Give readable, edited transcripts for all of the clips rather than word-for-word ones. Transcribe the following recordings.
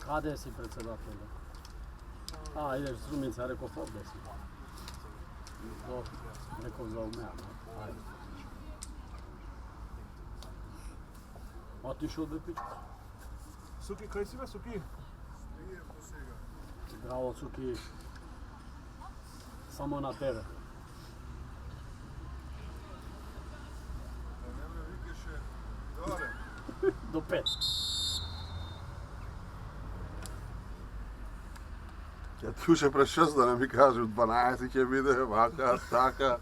Hade si predsjedatelja. A, ideš s Rumica, rekao Fobe si. Dobro, rekao za umea. Ajde. Otišao da pička. Suki, kaj si ima Suki? Bravo, Suki. Samo na tebe. Do 5. Ja tu še pred 6, da ne mi kažu 12 je video, vaka, taka.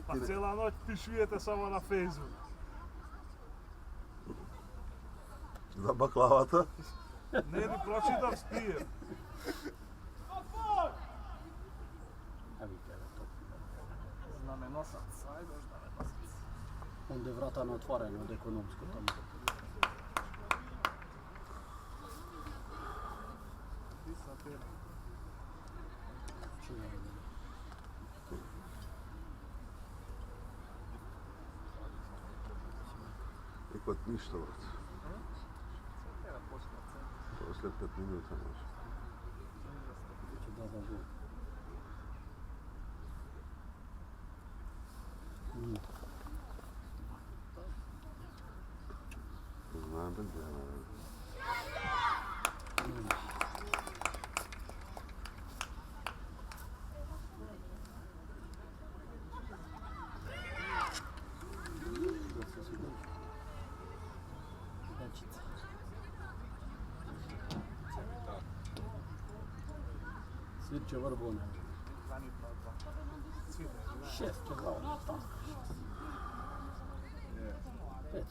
Pa cijela noć pišujete samo na Fejzu. Za baklavata? Ne ni pročitam spije. Evi tebe to. Znamenosac, ajde znamenosac. Onda je vrata na otvaranje od ekonomsko tamo. Ikot ništa, vrat. Poslije 5 minuta može. Da, gol. Znam da gdje. Svirče Vrbone. 6 će glavno. 5.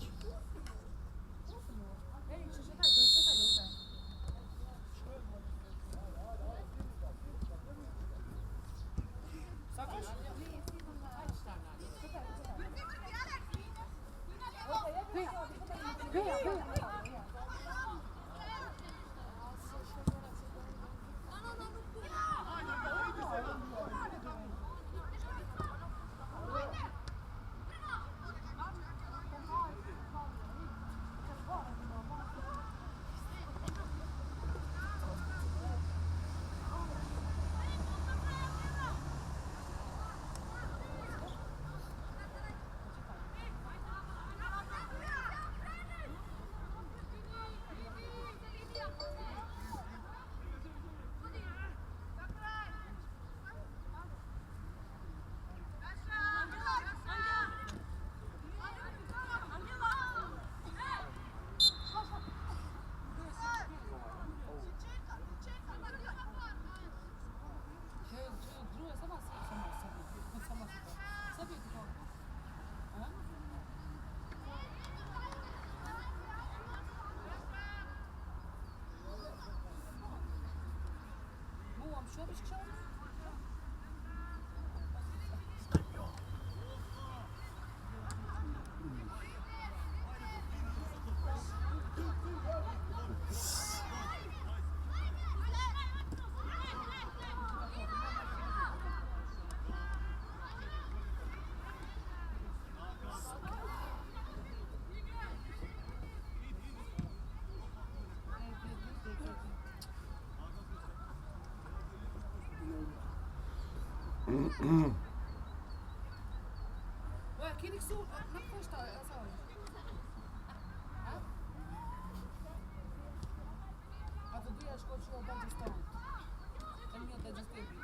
Kirik su, na pošta, samo. A to bijaš ko ću obađe staviti. To mi je da će staviti.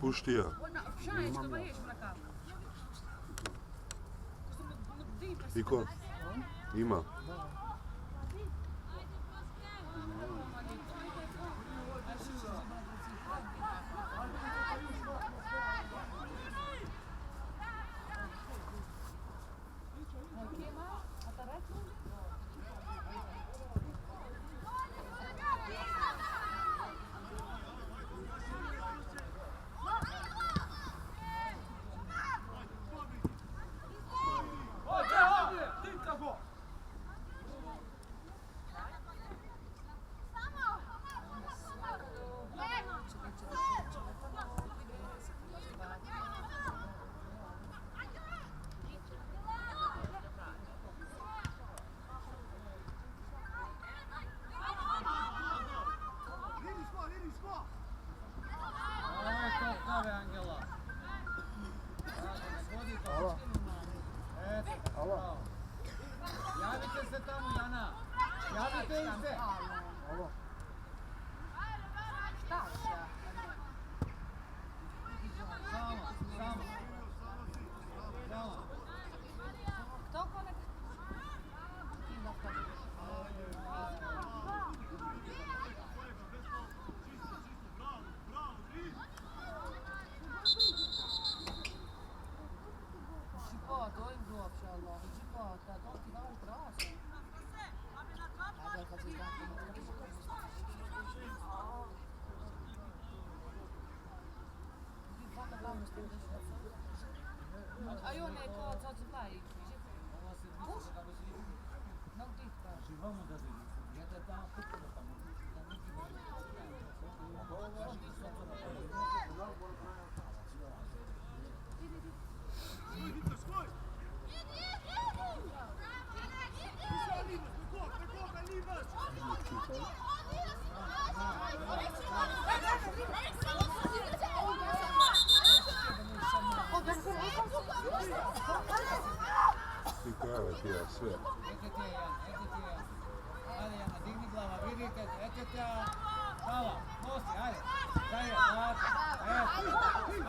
Puštija. Šta što ga ješ mraka? Iko? Ima. Javite se tamo, Jana. Javite se. Šta? Samo. Toliko nek... Život, ovim uopće, Allah, život, da to ti daš krasno. A da kad si a i on je kao sad se taj, kuš? Nog dit kao. Живому да види. Я те дам пука да таму. I krajeva ti ja sve. Ете ти е, Jan, ete ti je. Ajde, Jana, digni glava, vidite, ete ti je. Glava, nosi, ajde. Daj je, lako.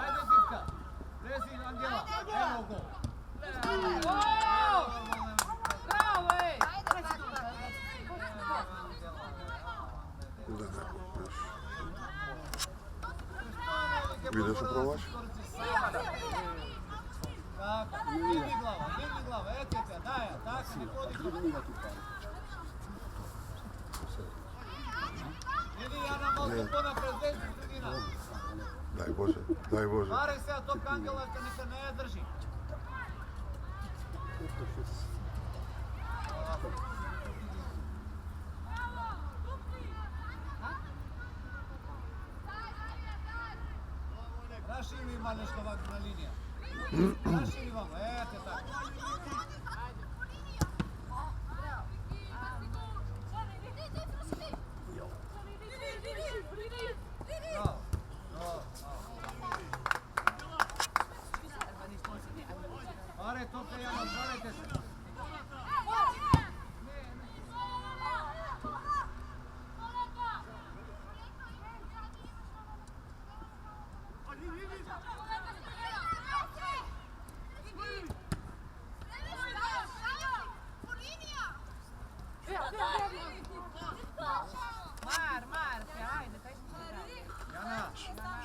Ajde, Zitka. Rezi, Angela. Evo go. Bravo, ej! Vidiš što probaš? Tako, digni glava, ete ti je, daj je, tako, ne hodi. Vidi, Jana, malo to napred, desni sredina. Daj Bože. Varaj se, a topka Angela neka ne drži. Raširi ima nešto ovako na linija. Raširi vam, ete tako. Pare, topka Jana, otvarajte se.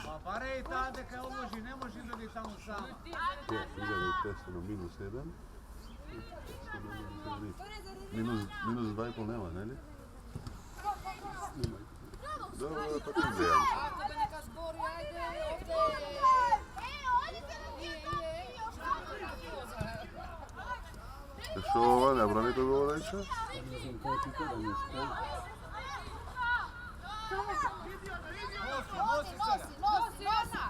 Pa bare i ta deka je odloži, ne može izvedi tamo sama. Igrali testano -1. -2,5 nema, ne li? Dobro, tako gledam. Ako ga neka zbori, ajde, ovdje. Što ova, ne brani to govoreća? Ne znam ko ti to da mi školi. Nosi sada. Nosi, Jana!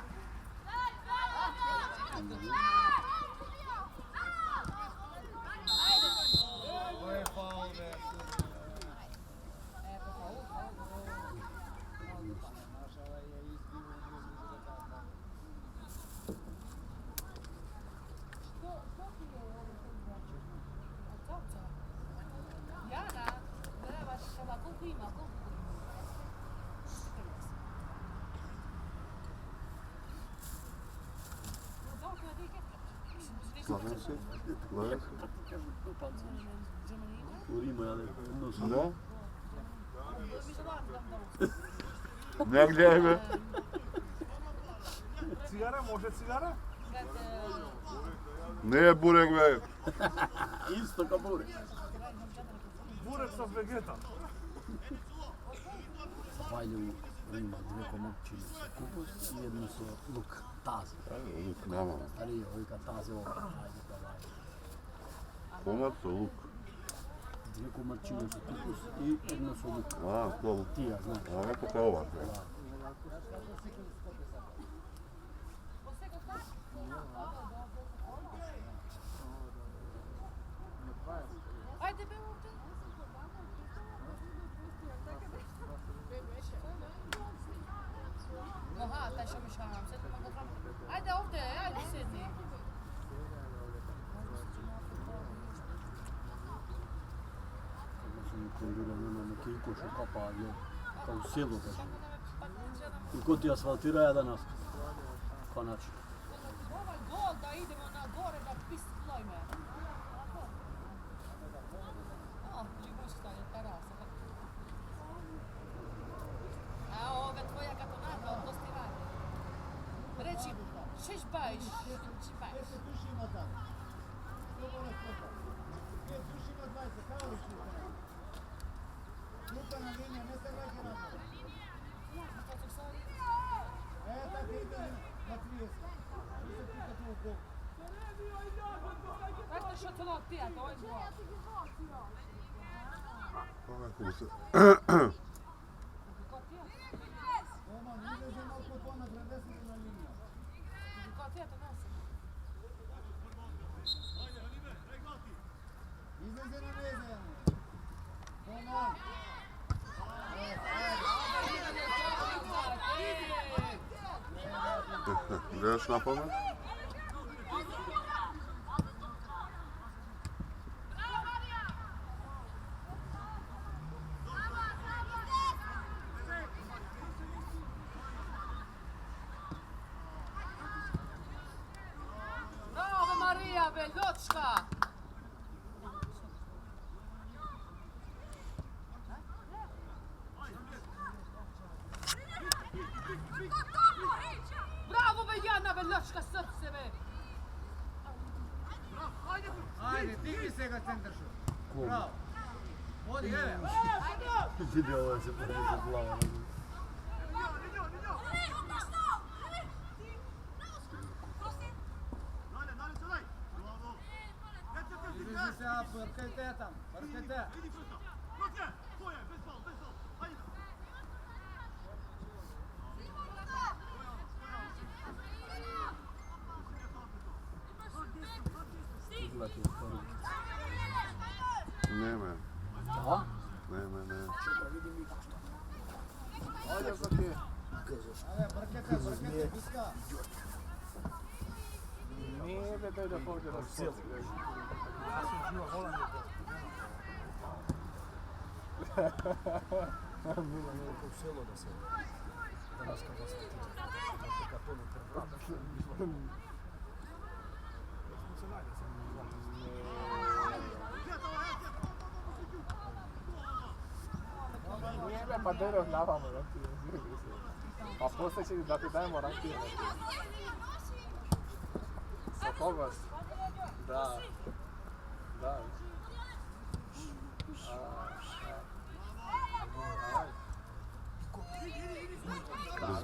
Ovo je faul, be. Naša ovaj je izbivo između da tako. Jana, treba sada koliko ima, koliko ima? Slažem se. Slažem se. U Rimu, ali jedno su... Da? Negdje je. Cigara, može cigara? Nije burek ve. Isto kao burek. Burek sa vegetom. Zapalju u Rimu dvije komopčine su kupus i jedno su luk taze. Nama. Stariji ovi kad taze ovo, ajde pa daj. Komad su luk. Dvije komopčine su kupus i jedno su luk. A, to luk. Tija, znaš. A, neko kao ovak. Ajde be ovdje. Aha, taj što mi šaram. Ajde ovdje, ajde sjedni. Kako sam kondira, nema neki ikošu kapa, je kao u selu, kažem. I ko ti asfaltira, ja danas. Konačno. Ovaj gol da idemo na gore da pislojme. Libušta je terasa. A ove tvoja katonata od dostiranja. Reći, šeš bajš, šeš bajš. Dušimo tamo. Slobodno klopa. Dušimo 20, kao li šuta. Klupa na linija, ne se vraća na to. Tako ide na 30. Nisam pika tu u gol. Kako što to tija, to je gol. Ovako se. Oma, ne izađe malo klopona, predesi na liniju. Ko tija to nasi? Izađe na veze, Jano. Oma. Gledaš na pamet? Bravo Marija, Beljočka! Bravo Beljana, Beljočka, srce me! Ajde, digni se ga centaršu. Bravo. Odi, evo. Vidi ovo se pravi za glava. Izađi se, Apo, vrkajte tam, vrkajte. Nema. Da? Nema. Ajde, vrkajte, viska. Nije da daj da povdje na selu. Ja sam živa Holandija. Mila nije rekao u selo da se danas kada se kad to ne prevrata. Nije me pa dobro znavamo da ti je. Pa poslije će da ti dajemo rakije. Sa koga? Da.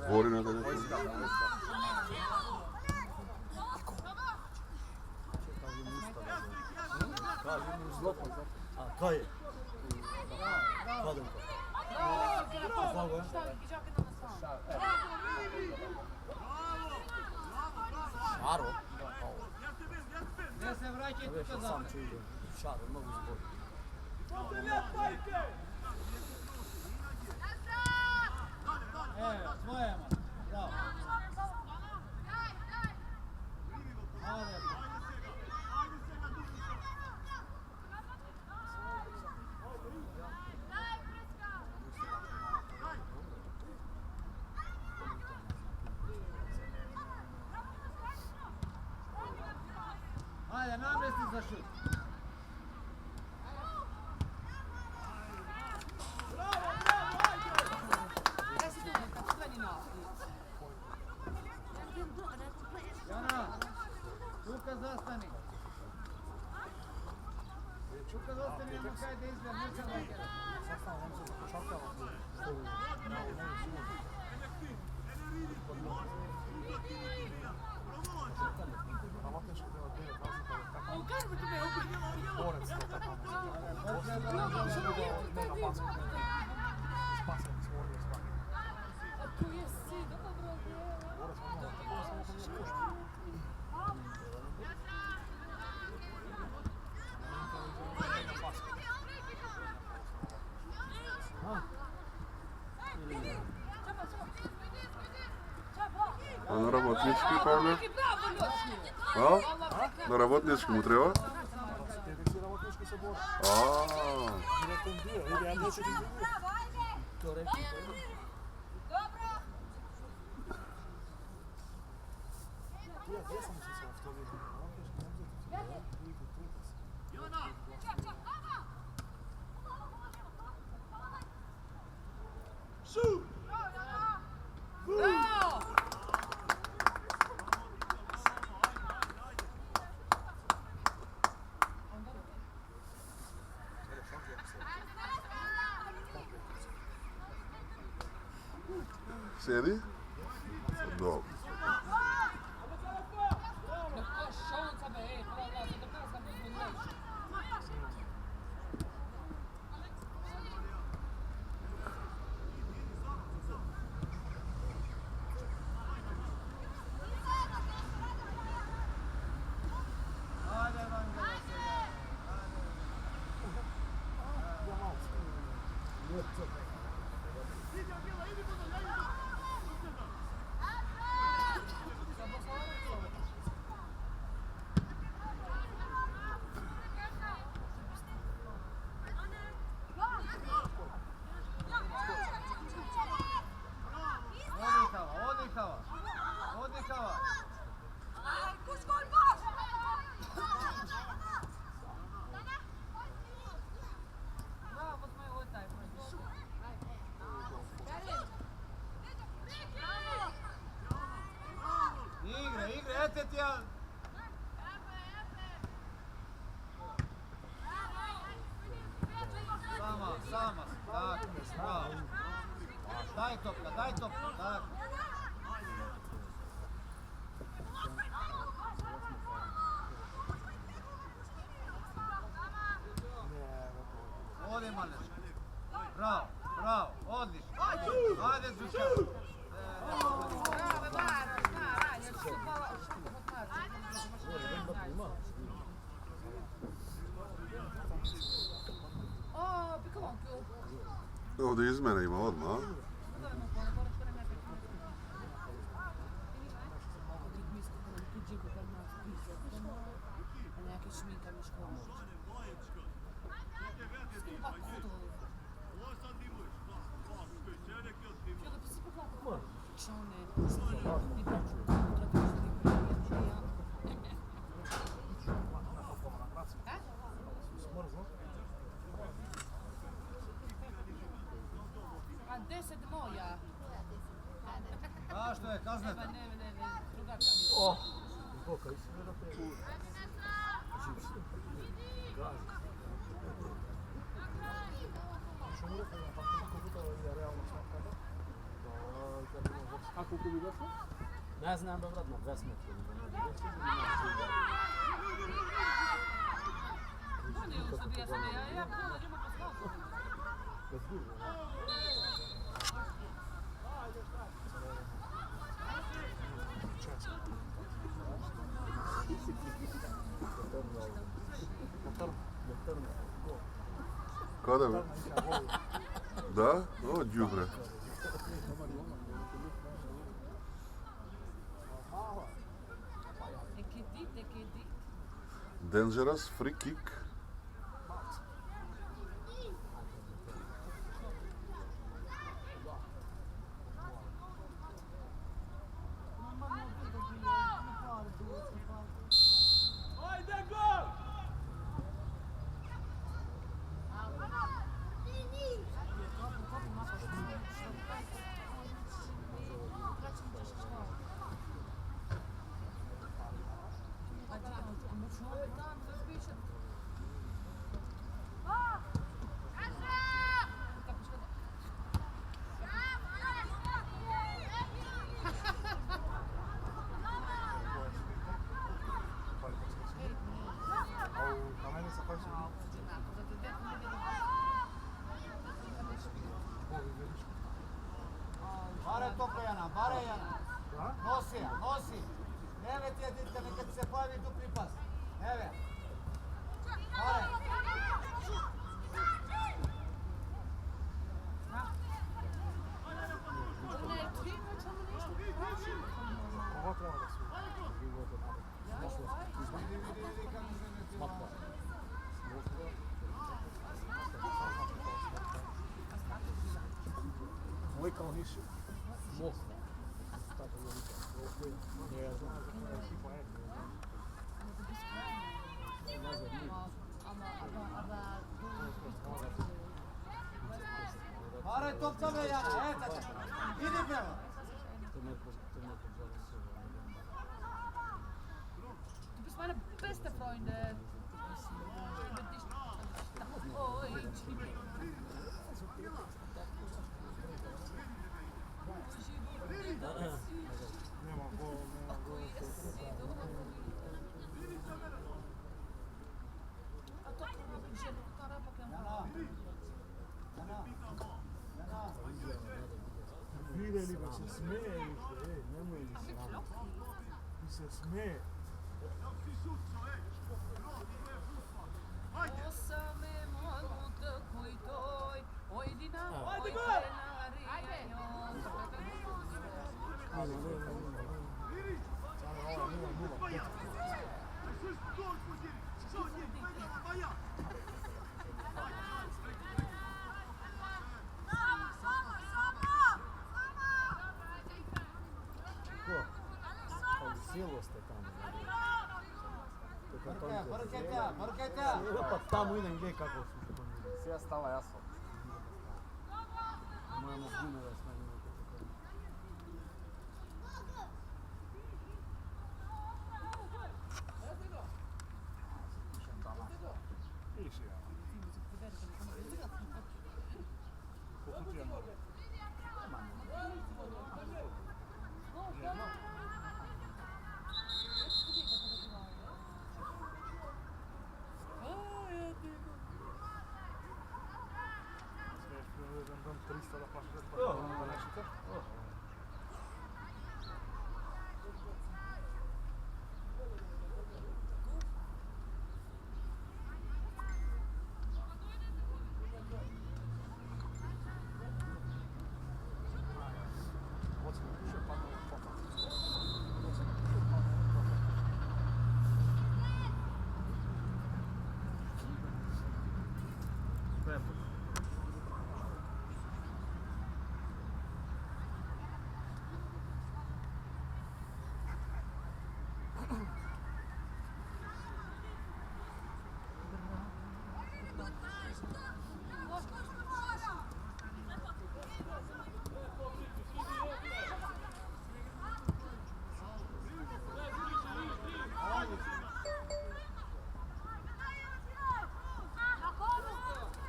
Zvori na tebe. A, kaj je? Hvadenko. Šaro? Ne se vraćaj Već tuka sam za... ću ide. Šaro, mogu zbog. Evo, svojema. Bravo. Ajde. šut. Resi tu, neka crveni naprijed. Jana, Luka zastani. Luka zastani, nema kaj da izgled, neće lakera. Ako jesi, dobro A na работнички, Павле? А? На работнички му трябва? Bravo! Sjedi? Dobro. Šanca be, prava, da pokazam uzmano. Ajde, Evangela, sada. Odihava. Bravo, smo ovo taj. Igre, ete ti ja. Sama, tako, bravo. Daj topka, tako. Ode Maleš. Bravo, odlično. Ajde, Zuka. Bravo, Maro, ajde, što O, pikolonku. Ovdje izmjene ima odmah. A 10 moja. A što je, kazneta? Ne, druga kamila. A koliko bi došlo? Ne znam, dobro, na 2 metra. Bolje u sebi, ja prođemo po skoku. Kada bi? Da? O, đubre. Dangerous free kick. Jana, bare Jana. Nosi je, nosi. Eve ti je Ditka, neka ti se pojavi dupli pas. Eve. Bare. Koga treba da su? Moj kao niši. Bare, topca me Jana, eto te. Idi prema. Du bist meine beste Freundin. Ich bin dich. Oh, Nema gol, nema gol. A to će Lutara pa Jana. Jana. Jana. Videli ga se smeje više, nemoj li se. Ti se smeje. Силоste tamo. Brkajte. Pa tamo idem gdje kako su se pomirili. Sve stava jasno. Moja mozgina da smo imali kako. Vidiš ja. Poput ja mogu. Dam 300 da plaćaš da nešite.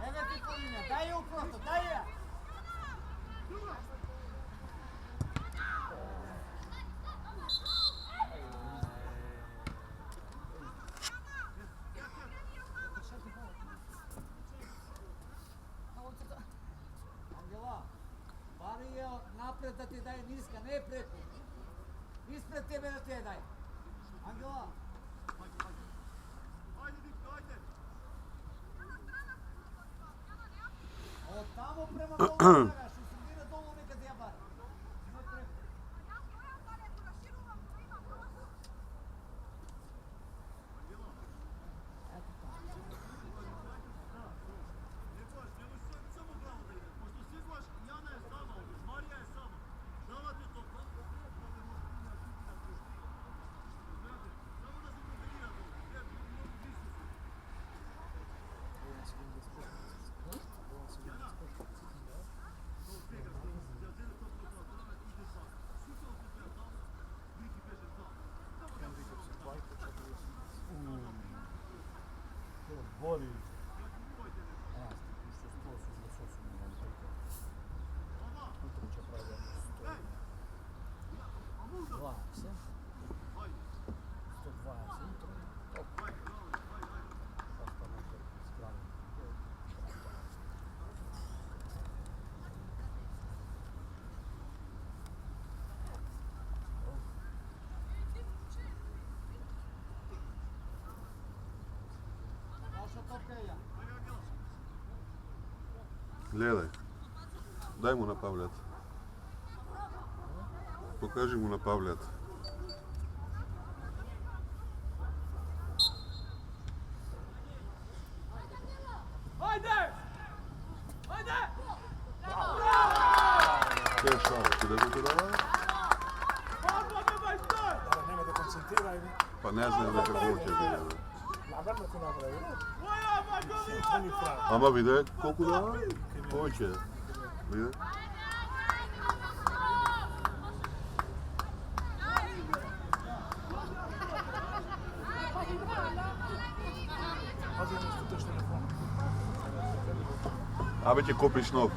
Eve ti Polina, daj je u prosto, daj je. Angela, bare je napred da ti daje niska, ne preko. Ispred tebe da ti je daje. Angela. Od tamo prema dolu nagaš, u sredine dolu nekad je bare. Ne preko. Boli. Gledaj. Daj mu napavljat. Pokaži mu napavljat. Ajde! Ajde! To je šao, ti da to davaj? Da, nema da koncentriraj. Pa ne znam da kako će biti. Namerno to napravi. To ni pravi. Ama vide koliko davaj? Hoće. Vide? Pazi ono što teš telefon. Abe će kupiš nov.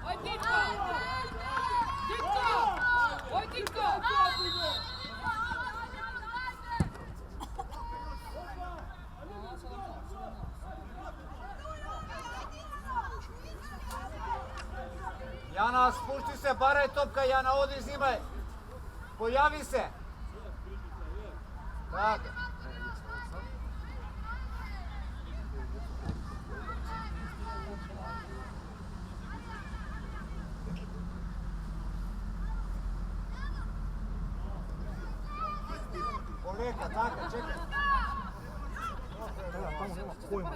Oj, Ditko! Ditko! Oj, Ditko! Jana, spušti se, baraj topka, Jana, odi zimaj. Pojavi se. Tako. Poleka, tako, čekaj. Da, tamo nema pojma.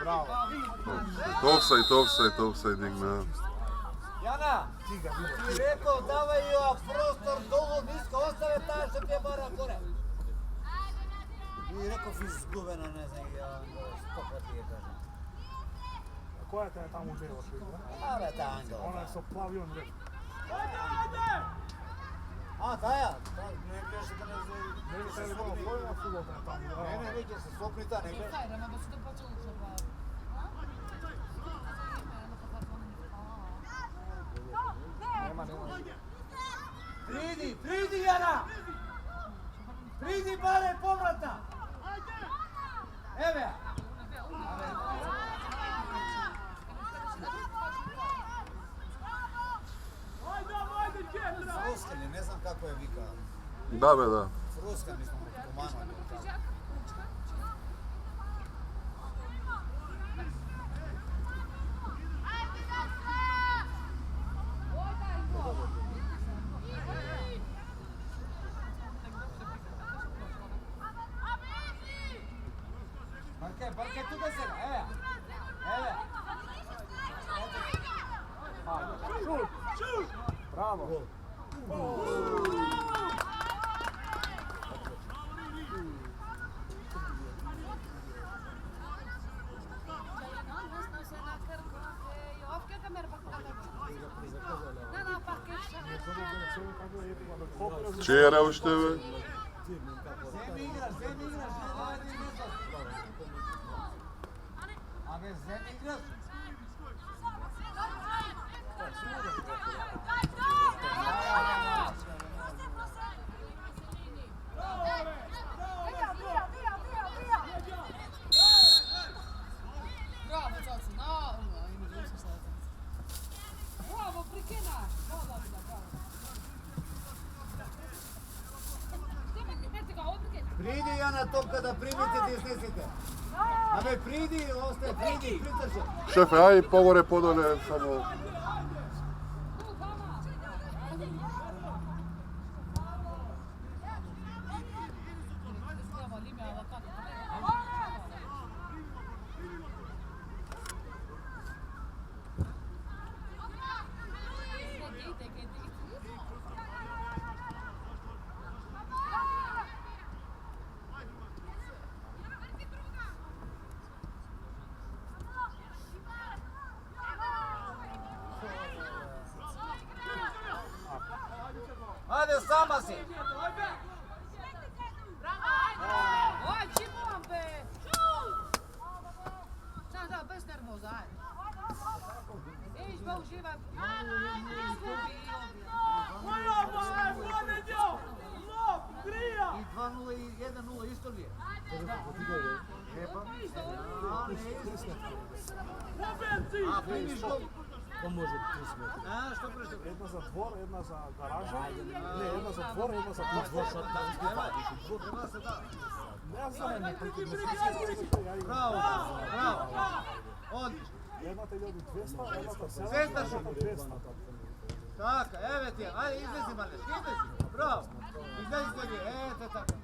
Bravo. Offside digna. Jana, Ti ga vidio. ti rekao davaj joj prostor dolu nisko, ostave taj što ti je bara gore. I rekao izgubena, ne znam, ja stopati je kažem. Koja je tamo djela šli? Ale ta Angela. Ona je sa plavijom red. A, Taja, ne kaže da ne znam. Ne bi se li malo pojma futbolta tamo. Ne, neće se sopnita, ne kaže. Stai, ma posso dopo c'è un Nema. Pridi Jana! Pridi bare povratna! Evo ja! Fruskali, ne znam kako je vika. Da be, da. Fruska, mi smo komanali. Parke tu da se, evo ja. Evo ja. Šut! Bravo. Čera u števe? Zemi igraš, A bez zemi igraš? Bravo, Ciaci, no, non so se bravo, perché no? No, bravo. Pridi Jana topka da primite ti snesite. Abe pridi, ostaje, pridi, pritrče. Šefe, aj pogore podole samo. Ajde, sama si. Oj, Čimon, be! Da, bez nervoza, ajde. Ideš, ba uživaj. I 2-0 i 1-0 isto li je? A, primiš gol. Ko može 30 metara? A, što prešli? Jedna za dvor, jedna za garažu. Ajde. Ne, jedna za dvor, jedna za Dvor dvor. što da izgleda. Treba se da. Ne znam, ne Bravo, bravo. Odlično. Jedna te ljudi 200, jedna te 700, Cesta jedna te 200. Tako, evo ti je. Ajde, izlezi Marleš, izlezi. Bravo. Izlezi tebi, te tako.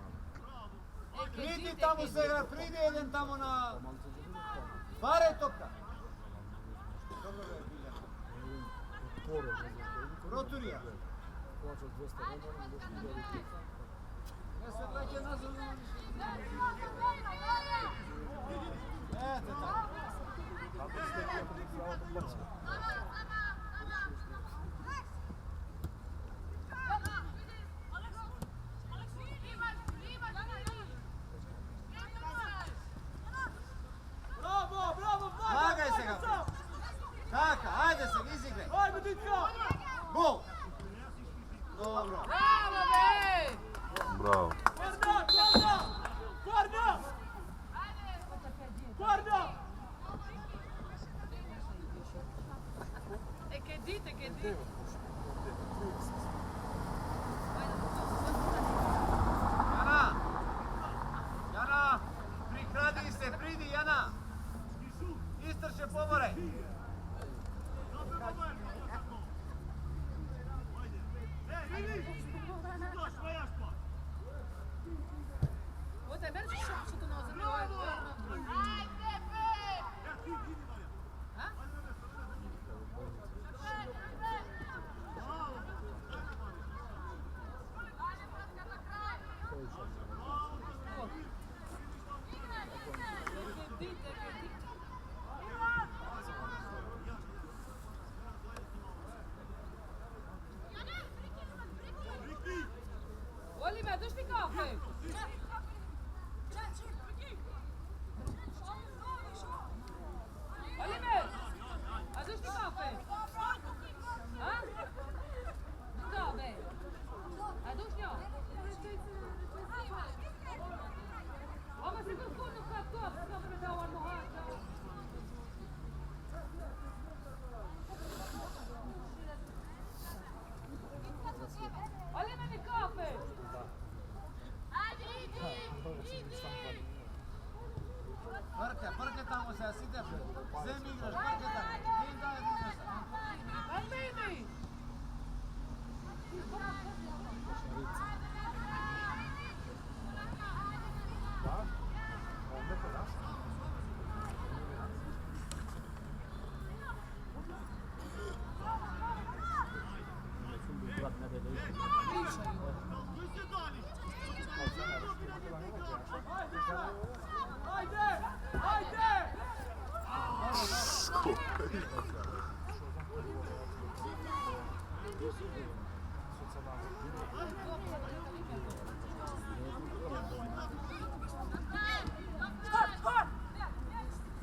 Pridi tamo se igra, pridi jedan tamo na... Bare topka. Dobro ga je Biljana. Roturija. Ja se vraća nazad. Te tako. Lagaj se ga. Tako, ajde se, izigraj. Ajde, Ditka! Gol! Dobro. Bravo, be! Bravo. E che dite? Jana, prikradi se, pridi Jana. Istrče pomore. Ota, mergi što to noza, to je Oliver, duš mi kafe? Oliver, a duš mi kafe? A? Da, be. A duš njo? Ama sigur kunu kad top, dobro da ovo mohača. Oliver mi kafe? Prke tamo se, site, zem igraš, prke tamo. Din da je igraš. Albini!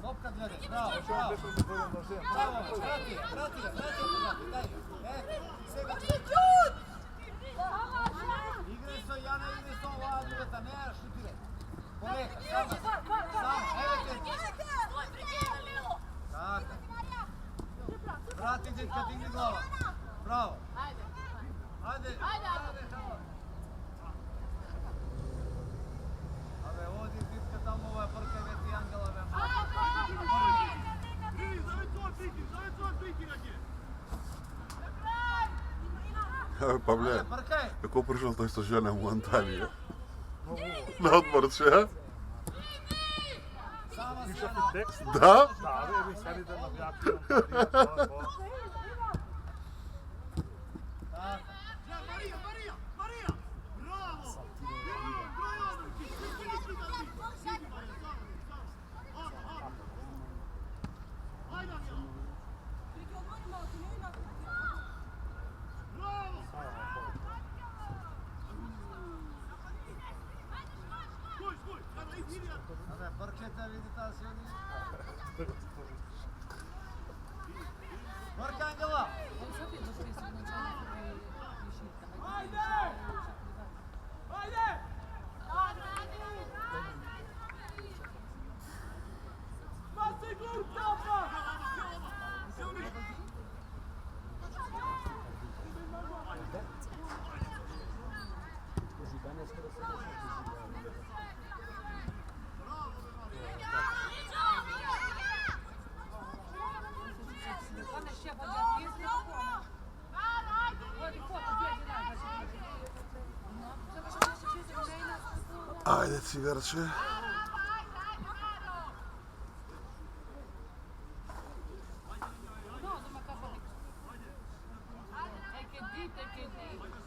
Lopka gleda, bravo, bravo. Bravo, vrati ga, daj. Sega. Igre so, Jana, igre so, ova ljubeta, ne šutiraj. Poleka, samo, evo te. Tako. Vrati, djetka, digni glava. Bravo. Ajde. Ave, ovdje tipka tamo ova prka je veti Angela ve. Pavle, Prkaj. kako prišel to isto žena u Antaliju? Na odmor će? Sama Piše sjena. ti tekst? Da? Da, vi sedite na vjaku. To. Tako. Ave, prkete, vidite, sjedi. Prka, Angela. Oni su opet došli su načali višita. skoro se došlo. Quando scemo da pista, vodi foto, vedi là, Ajde, cigarče. no, ma kako bi. Che dite, che dite.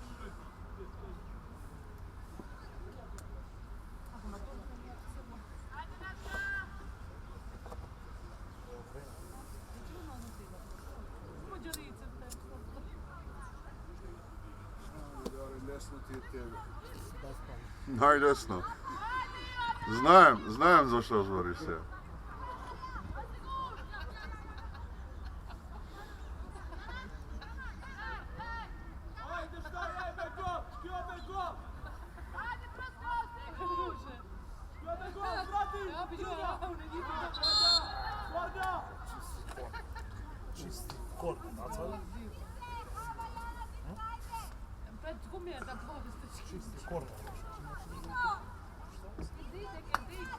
Desno ti je tebe. Najdesno. Знаем за що зварився. Ajde, šta je, Bergo? Kjo Bergo? Kjo Bergo, vrati! Ja bi čula, ne vidim da Guarda! Čisti kort, nacala? Pet gumije da poveste. Čisti kort. Che dite, che dite.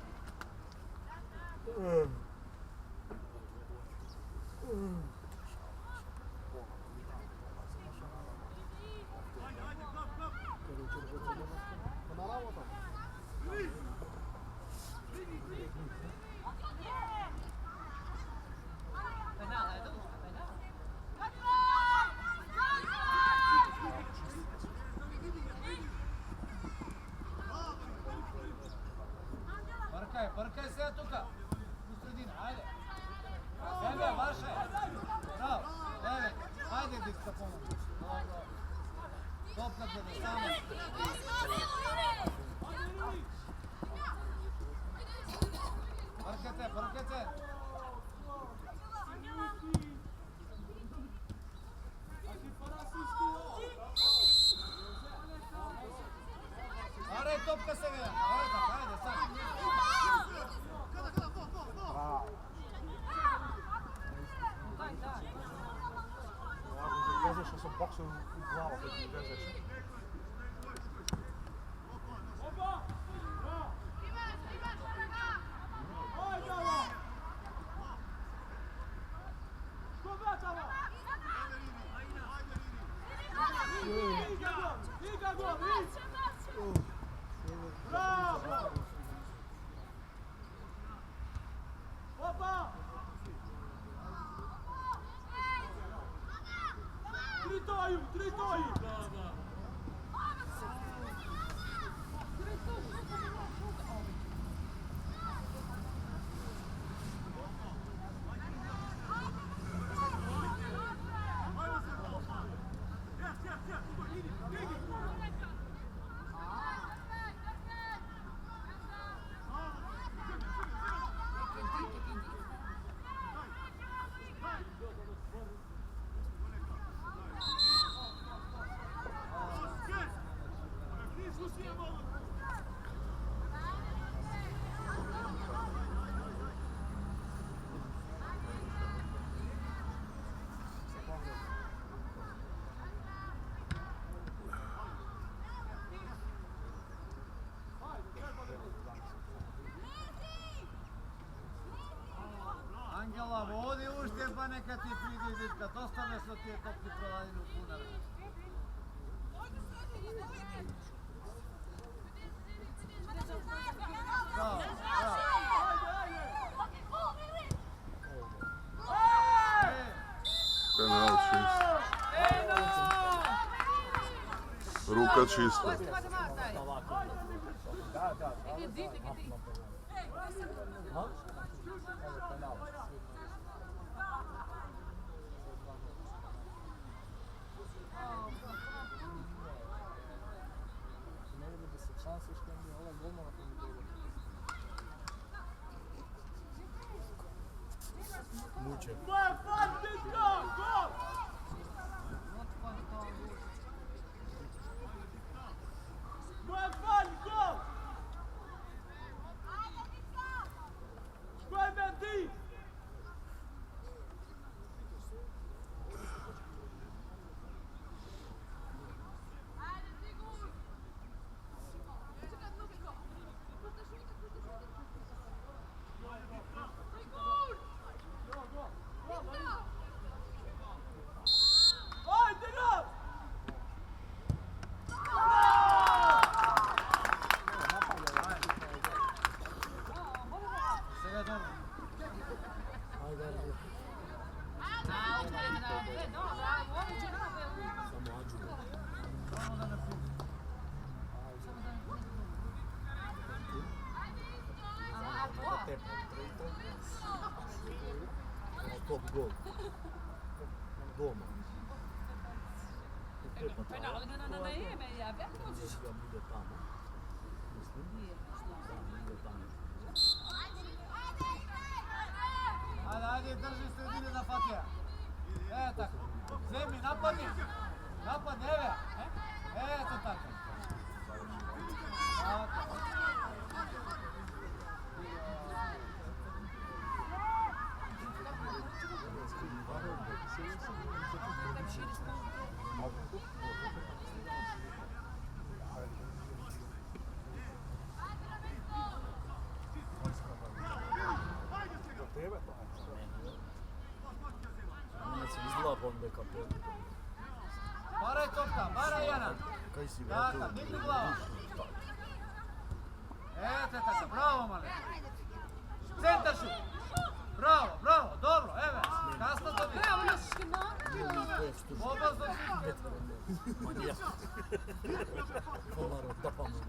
Penale, è dovuta, penale. Parkaj se tuka. U sredinu, ajde. Zemlja, vaša je. Bravo. Evo, ajde Dicka pomoći. Dobro. Topka gleda, samo. Parkajte. Araj, topka se gleda. Evo tako, ajde, sad. Bravo. Daj. Vezeš što sam boksom u glavu kad mi vezeš. Bravo! Opa! Tritoju! Angela, vodi ušte pa neka ti pride i Dicka. Ostavlja se ti je topki proladinu u punar. Bravo. Penal čist. Ruka čista. Che dite. Šanse što mi je ovaj golman ako mi dođe. Muče. Moja fan, Dicka! Gol! Moja fan, gol! Škoj Mendy! top gol. Doma. Penal, na ime, ja, jak možeš? Da bude tamo. Mislim. Da, bude tamo. Ajde, drži sredine za Fatija. Tako. Zemlji, napadni. Napadni, eto tako. Tako. Tebe? Ne se izlapa onda kapel. Baraj topka, baraj Jana. Kaj si Tako, digni glava. Eto tako, bravo male. Centar šut. Bravo, dobro, kasno to bi. Bravo, nosiški naravno. Obazno Manijak. Komaro, tapamo.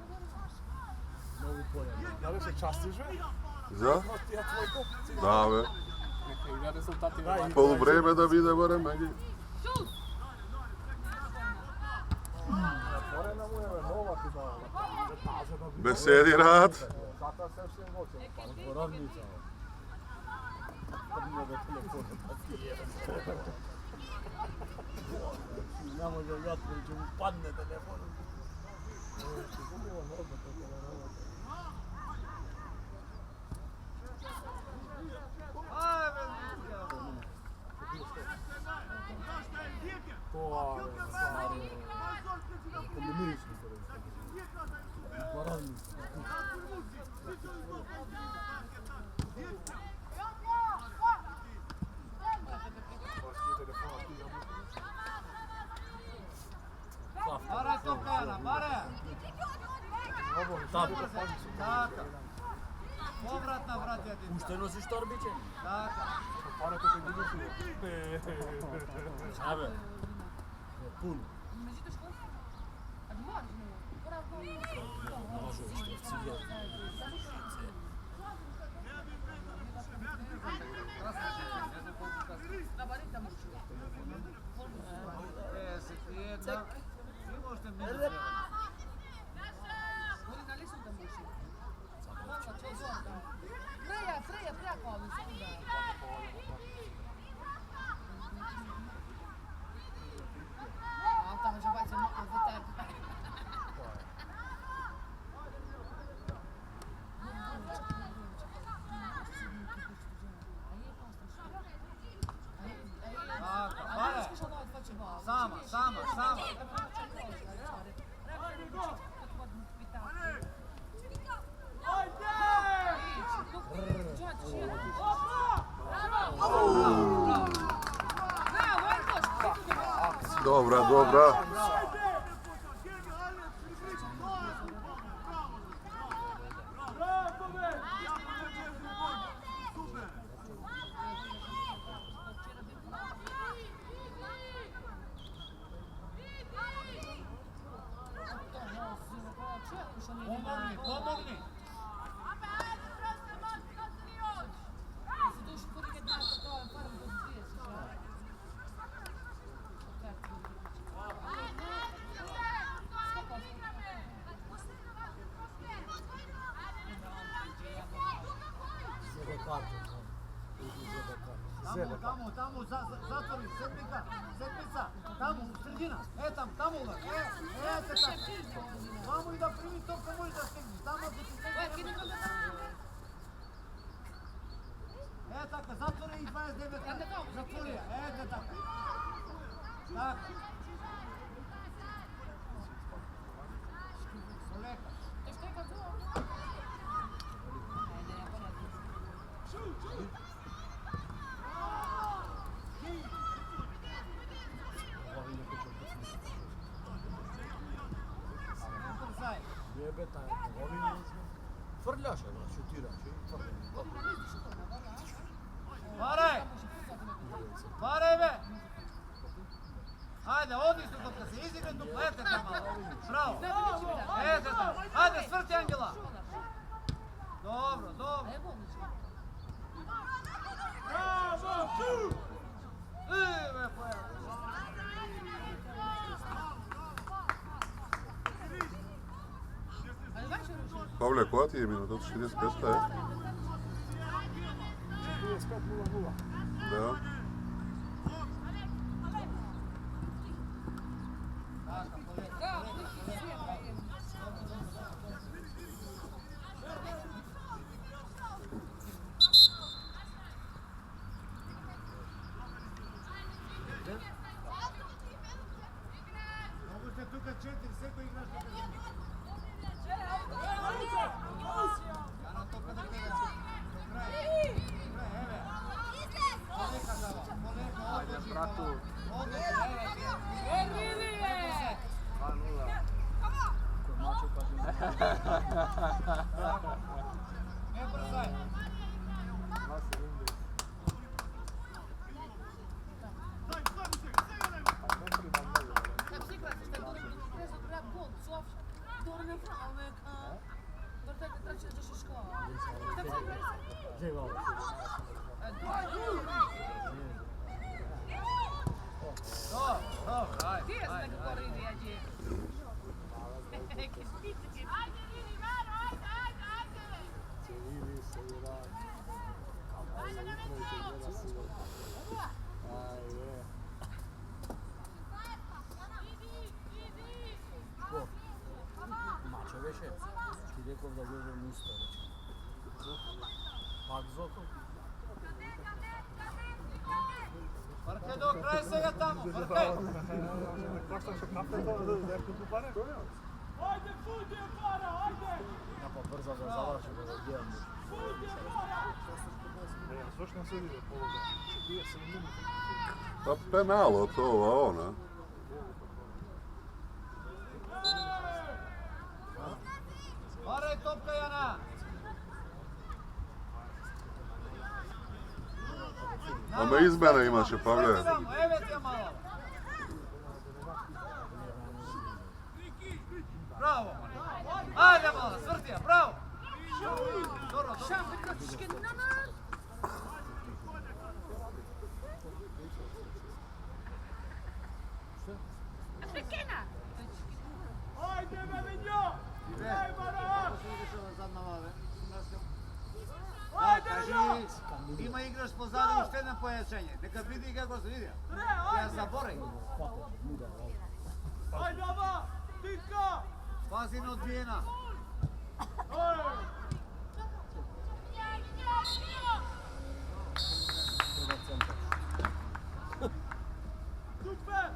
Novi pojam. Da li se častiš, ve? Za? Ja tvoj kup. Da, be. I na rezultati Poluvreme da vidimo remegi. Šut! Otvorena mu je nova ti dala. Besedi rad. Zato se još jedan gol će. Poravnica. Kad mi ove telefone ne može vjatro, će mu padne telefon. To Kombinirati poravnica. Baraj topka Jana, baraj. Tako. Tako. Povratna vrat jedinca. Što nosiš torbiće? Tako. Pare to te vidiš. Sabe. Puno. Međutim, što? A ne moraš mu. Može, što je cilje. Nabarite mu što. 51. Vi možete mi da Oni na listu da muši. Moća, to je zon tamo. Freja, preko ovdje su onda. A tamo će bajce moka za tebe. Sama. Dobra. Pomogni. Tamo, zatvori, sedmica, tamo, sredina, tamo ulaz, tako. Vamo i da primi to ko možeš da stigni, tamo ako ti stigni. Tako, zatvori i 29, zatvori, tako. Tako. Koleka. Jebeta, ovi frljaš, šutiraš i frljaš. Baraj be! Ajde, odlično dok se izigra duplete tamo. Bravo. Ajde, svrti Angela. Dobro. Evo, Bravo! Pavle, koja ti je minuta? 45 je? 35:00. Da. Mogu ste tuka 4, sve koji igraš do kraja. Ja na to kada do kraja, evo. Poleka dava, poleka, odloži. Bratu. Odloži, evo. 2:0. Ne brzaj. Dobro, ajde. Mačo veše, ti rekao da vežem usta. Pak zoko. Parkaj do kraja svega tamo, parkaj. Ja pa brzo ga završim, da ga gledam. Pa penalo to, a ona. Varaj topka, Jana. Ome izmene imaše, Pavle. Evo ti je malo. Bravo. Ajde malo, svrtija, bravo. Dobro, dobro. Da, kaži, ima igrač pozadu, ušte na pojačanje. Neka vidi kako se vidio. Ja zaboravim. Ajde, ova! Titka! Pazi na odbijena. Super!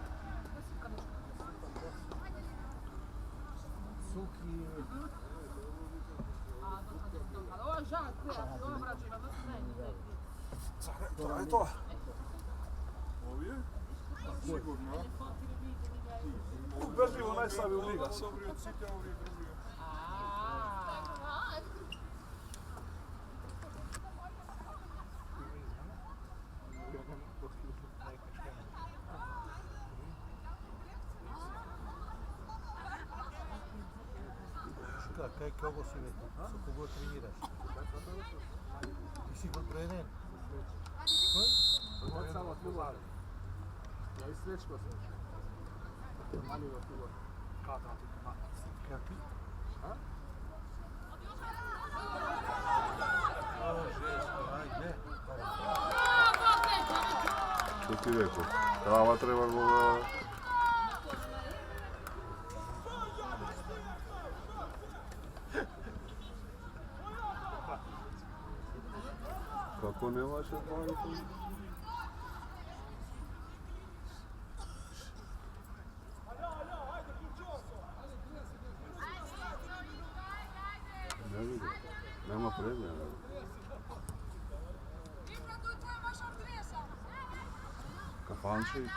Suki. Ovo je žak, ovo je mračina, da se ne. To je to. Ovdje? Sigurno. Ubedljivo najslabiji u liga. Dobri od Citja, ovdje drugi. Kaj kako si već? Sa kogo treniraš? Ti si kod trener? Od samo kluba. Ja i Srećko sam. Mali od kluba. Kada ti mali? Kakvi? A? Ajde. Što ti rekao? Kava treba govoriti. Kako ne vaše baviti? Ne vidim, nema predmjena. Kafančik.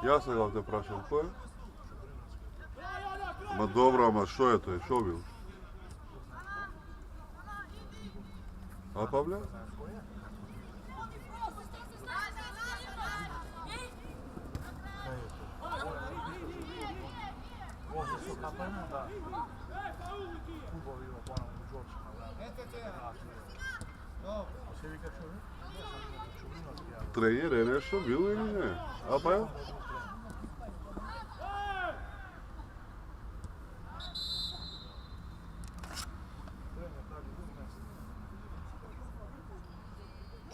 Ja sam ga te prašao, ko je? Ma dobro, ma što je to, što bilo? A Pavlja? Ovdje su kapljene da klubovi ponovno u Đorčima. Dobro. A sve vi kad čuvi? Trener je nešto bilo ili ne? A pa ja?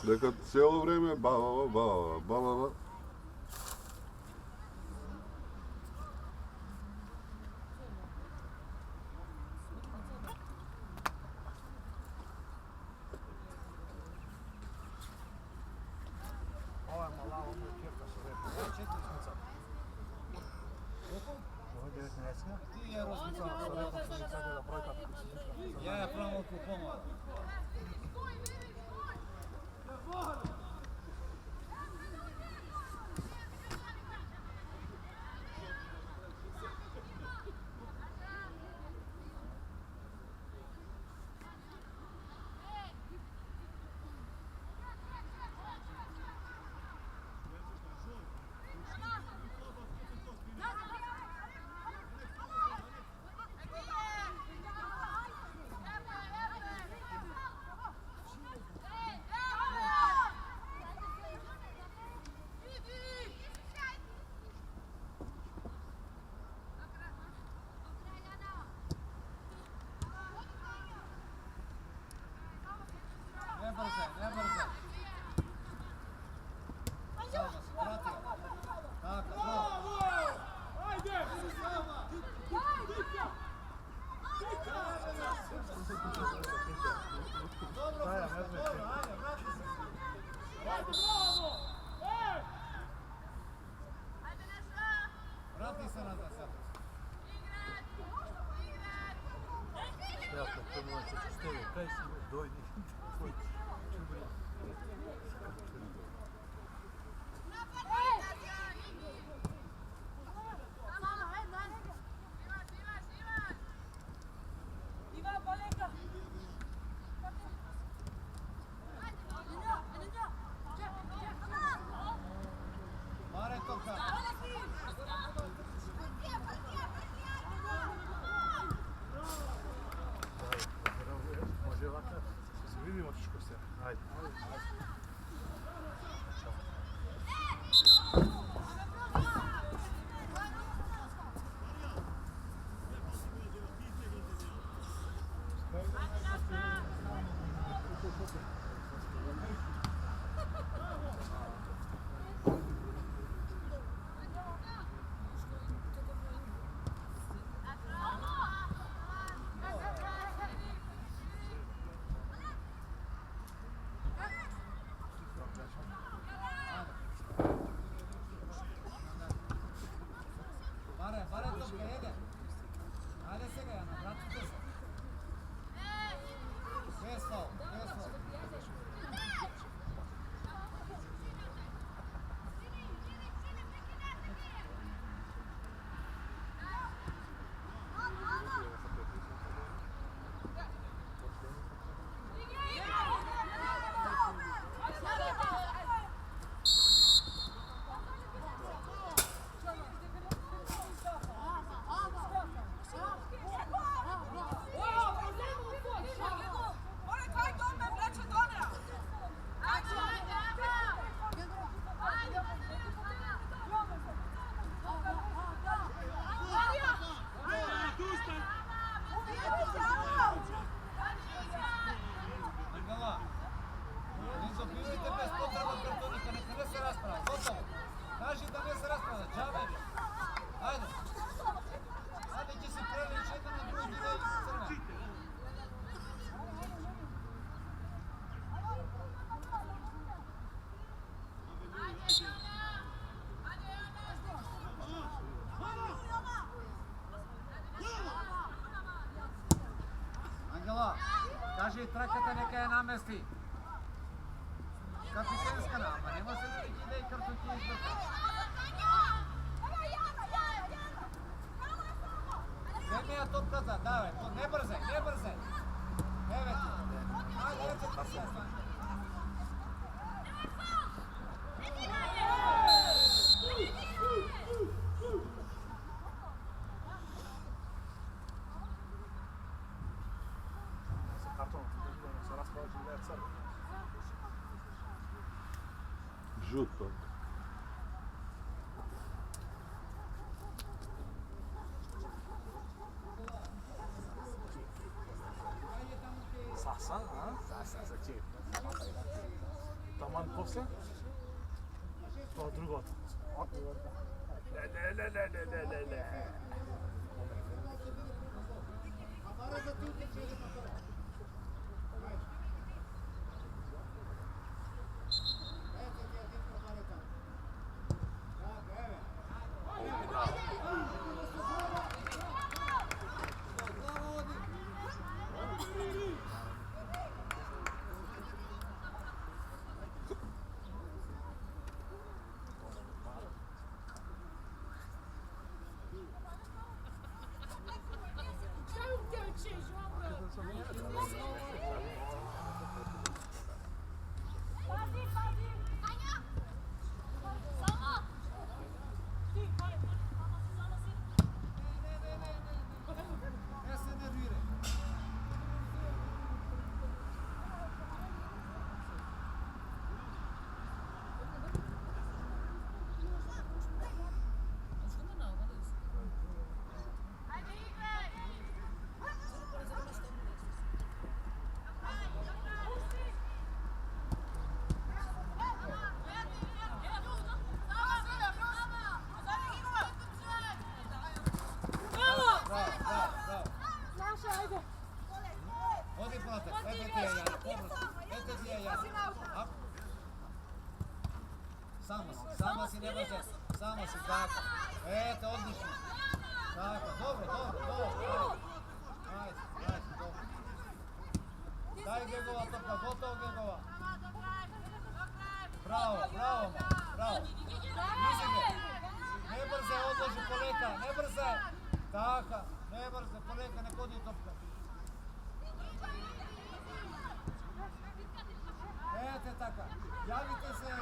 Neka cijelo vrijeme balava. Ovo je mala, ovo je čerka se reče. Četiričnica. Ovo je 19. Ti je Osmica se reče, što je sada projekat koji se nikad. Ja je pravoku pomalo. Ne brzaj, ne brzaj. Samo se, vrati ga. Tako, dobro. Ajde! Dobro, dobro, ajde, vrati se. Vrati se nazad sad. Ja kad to bilo će čistove, kaj si dojdi. Mare toka. Može ovako, se vidimo tiško se. Ajde. Mare toka, jede. Ajde se ga, Jana, vratite se. Bez faul, bez faul. Angela, ne zabivajte bez potrebnog kartonika, neka ne se rasprava, gotovo. Kaži da ne se rasprava, džabe. Ajde. Ajde će se prelići jedan na drugi da ih crne. Angela, kaži trakata neka je namesti. Kapitenska nama, nema se neki da i kartonki izvrta. top. Sasa, ha? Sasa, začet. Taman kose? To drugo. Ne. Ne se nerviraj. Odi Platek, eto ti je Jana, eto ti je Jana. Sama si, ne može, sama si, tako. Eto, odlično. Tako, dobro. Ajde, dobro. Daj Gegova topka, gotovo Gegova. Bravo, bravo. Nizime. Ne brze, odloži Koleka, ne brze. Taka, ne brze, Koleka, nek odi topka. Ete taka, javite se.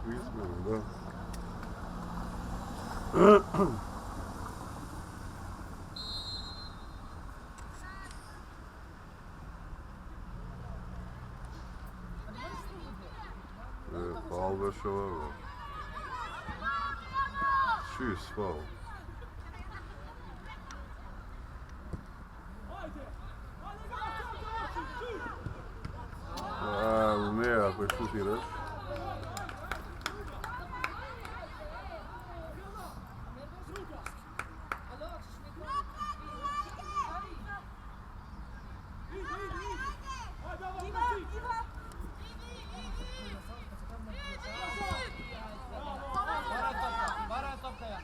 Izgleda, da. Faul baš ovako. Šis faul. Ne, ako je šutiraš. Bara topka ja.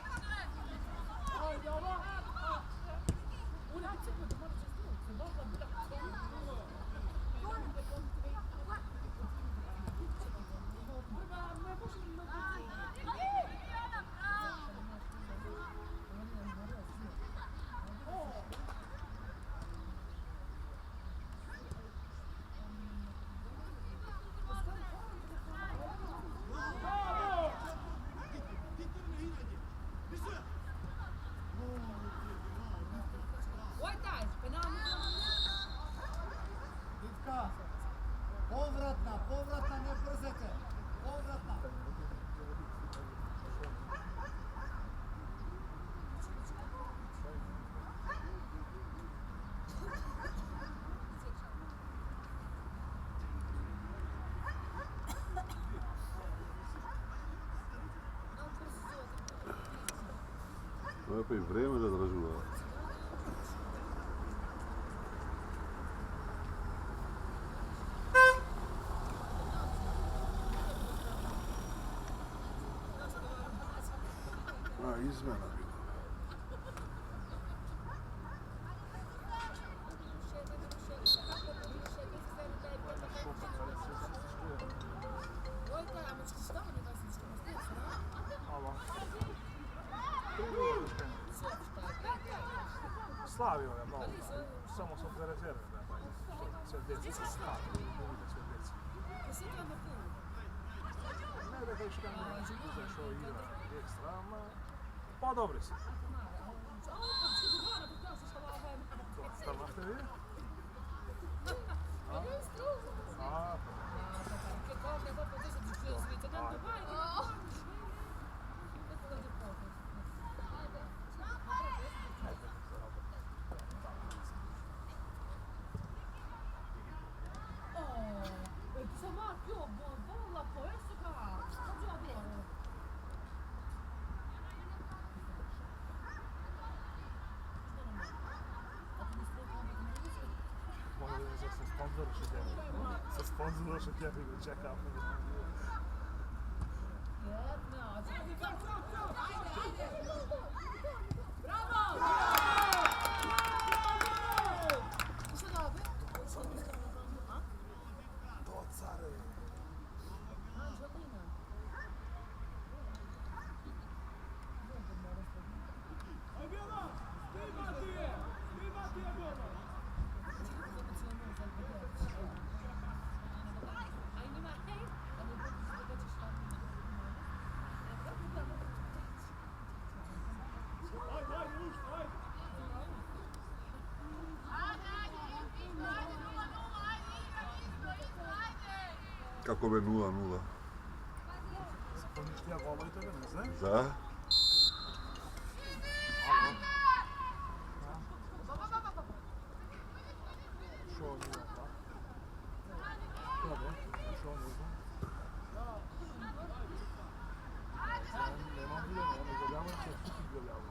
Ovo je pa i vreme da dražuva. A, izmena bila. Slavio je malo, samo sam za rezerve, sve djece sam stavio, uvijek sve djece. Ne da već kad mi izašao igra ekstra, pa dobri si. Šta mašte vi? A? Sa sponzorom što tjebi da čeka. Kako be 0-0? Poništija gola i tebe, ne znaš? Da? Što on ima, da? Dobro, što on uzman? Nemam bilo, ne izgledamo, će svi izgledamo.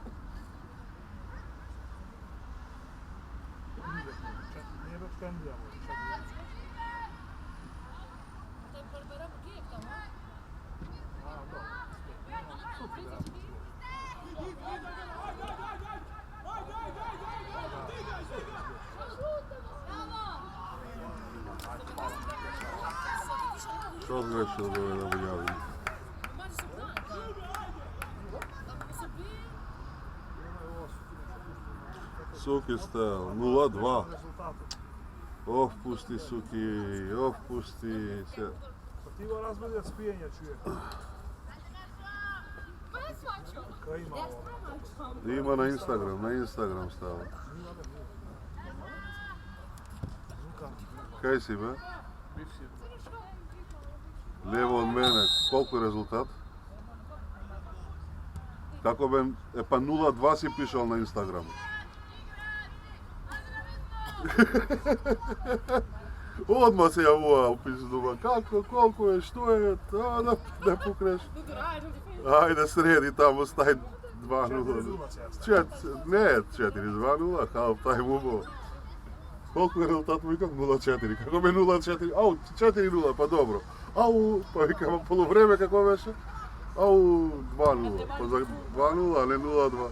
Nije već kendijamo, čak nije. Što odgledaš od ove da mu javim? Suki stel, 0-2. Pusti Suki, pusti se. Pa ti go razmeri od spijenja čuje. Kaj ima ovo? Ima na Instagram stava. Kaj si be? Lijevo od mene, koliko je rezultat? Kako be, pa 0-2 si pišao na Instagramu. Odmah se javua u pizdu, kako, koliko je, što je, da ne pukneš. Ajde sredi tamo, staj 2-0. Ne, 4-2-0, half time ubo. Koliko je rezultat mu ikak 0-4, kako me 0-4, 4-0, pa dobro. Pa vikamo polovreme kako veše, 2-0, pa za 2-0, a ne 0-2.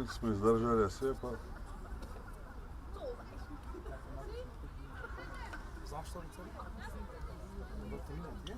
Smo izdržali sve pa... Zašto li celi? Do 13, je?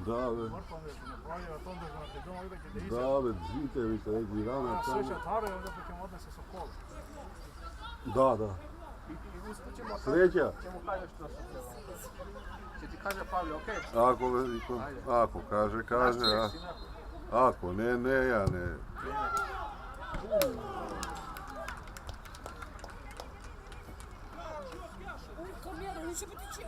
David, Morkom je napravio, a to onda znate doma uvijek ide iza. David, Zitević, neki rame A tamo. sreća Tare, onda preke odnese sa kola. Da. I usput ćemo... Sreća. Ćemo kažeš što se treba. Će ti kaže Pavle, okej? Ako kaže, a ako ne, ja ne. Камера, еще потече.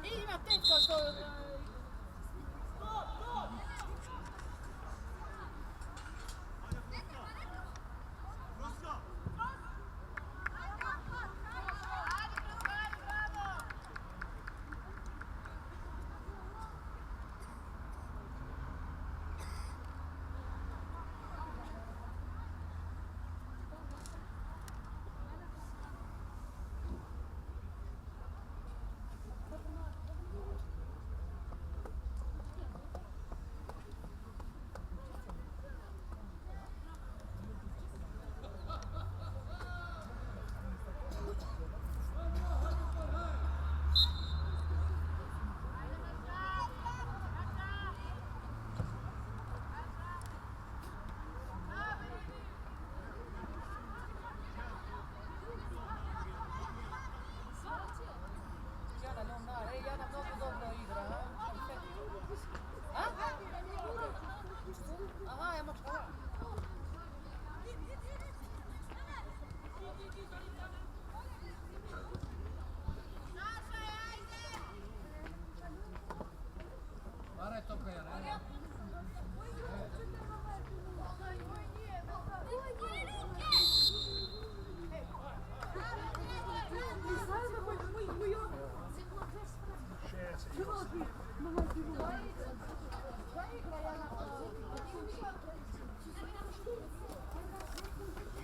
Ima tetka što...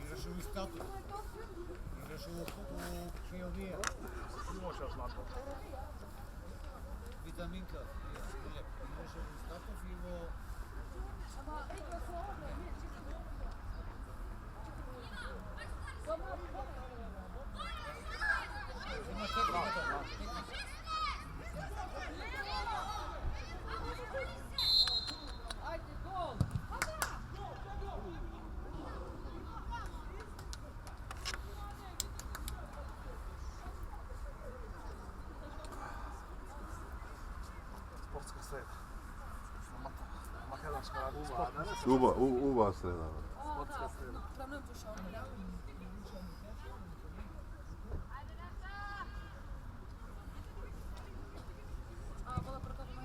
Igraš u Istatu. Igraš u Pionir. Loša Zlatko. Vitaminka. Igraš u Istatov i u... Ima tehnika. Ajde, gol! Sportska sreda. Makedonska radi Uba sreda. sportska sreda. Pra não puxar o melhor. A bola pra cá mais.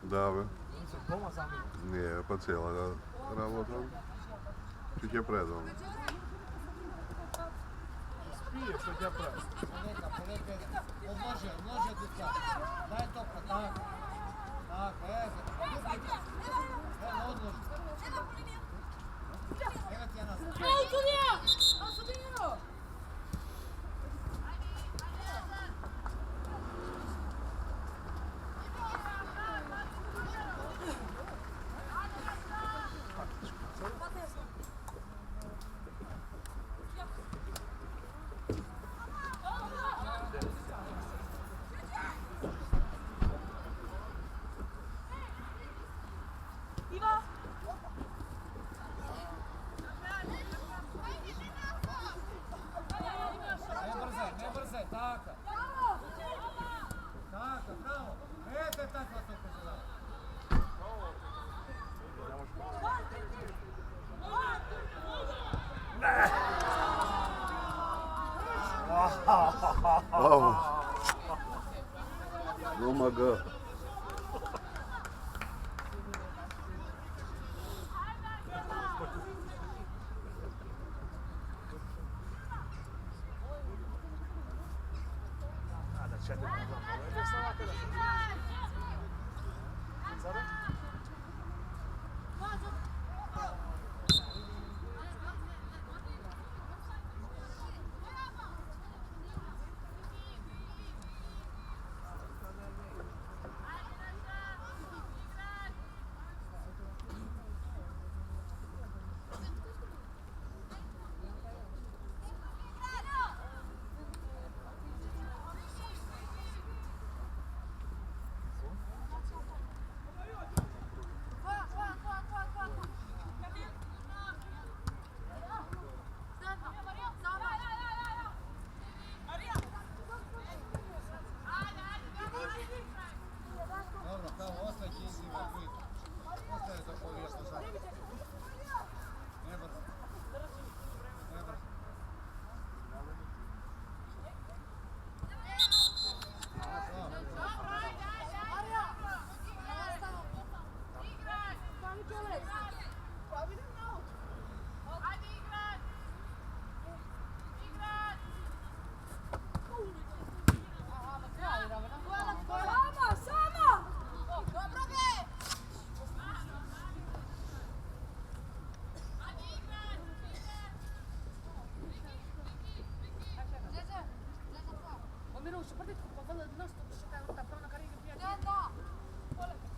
Da, be. Oni se doma zamiju. Nije, pa cijela работа. Čut je predom. Spije što je pravi. Poleka. Odlože duka. Daj topa, tako. Tako, evo odloži. Evo ti je nas. Au. Roma G. Da 4 Dobro, kao ostaje ti izima kvit. Ostaje to povijesno sad. Ne brzo. Ne brzo. Miruša, prvi ko pa vrlo dno što še kaj ta pravna karika prijatelja. Da.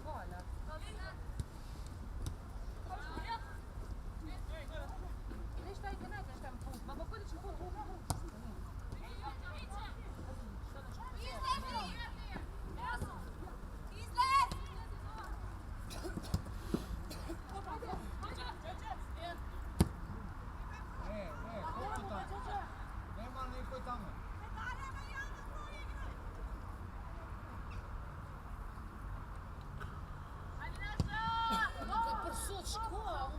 Volja. Ništa ide ne znaš tam put, ma podići put. Koliko tamo? Nema niko tamo. Persoot škola,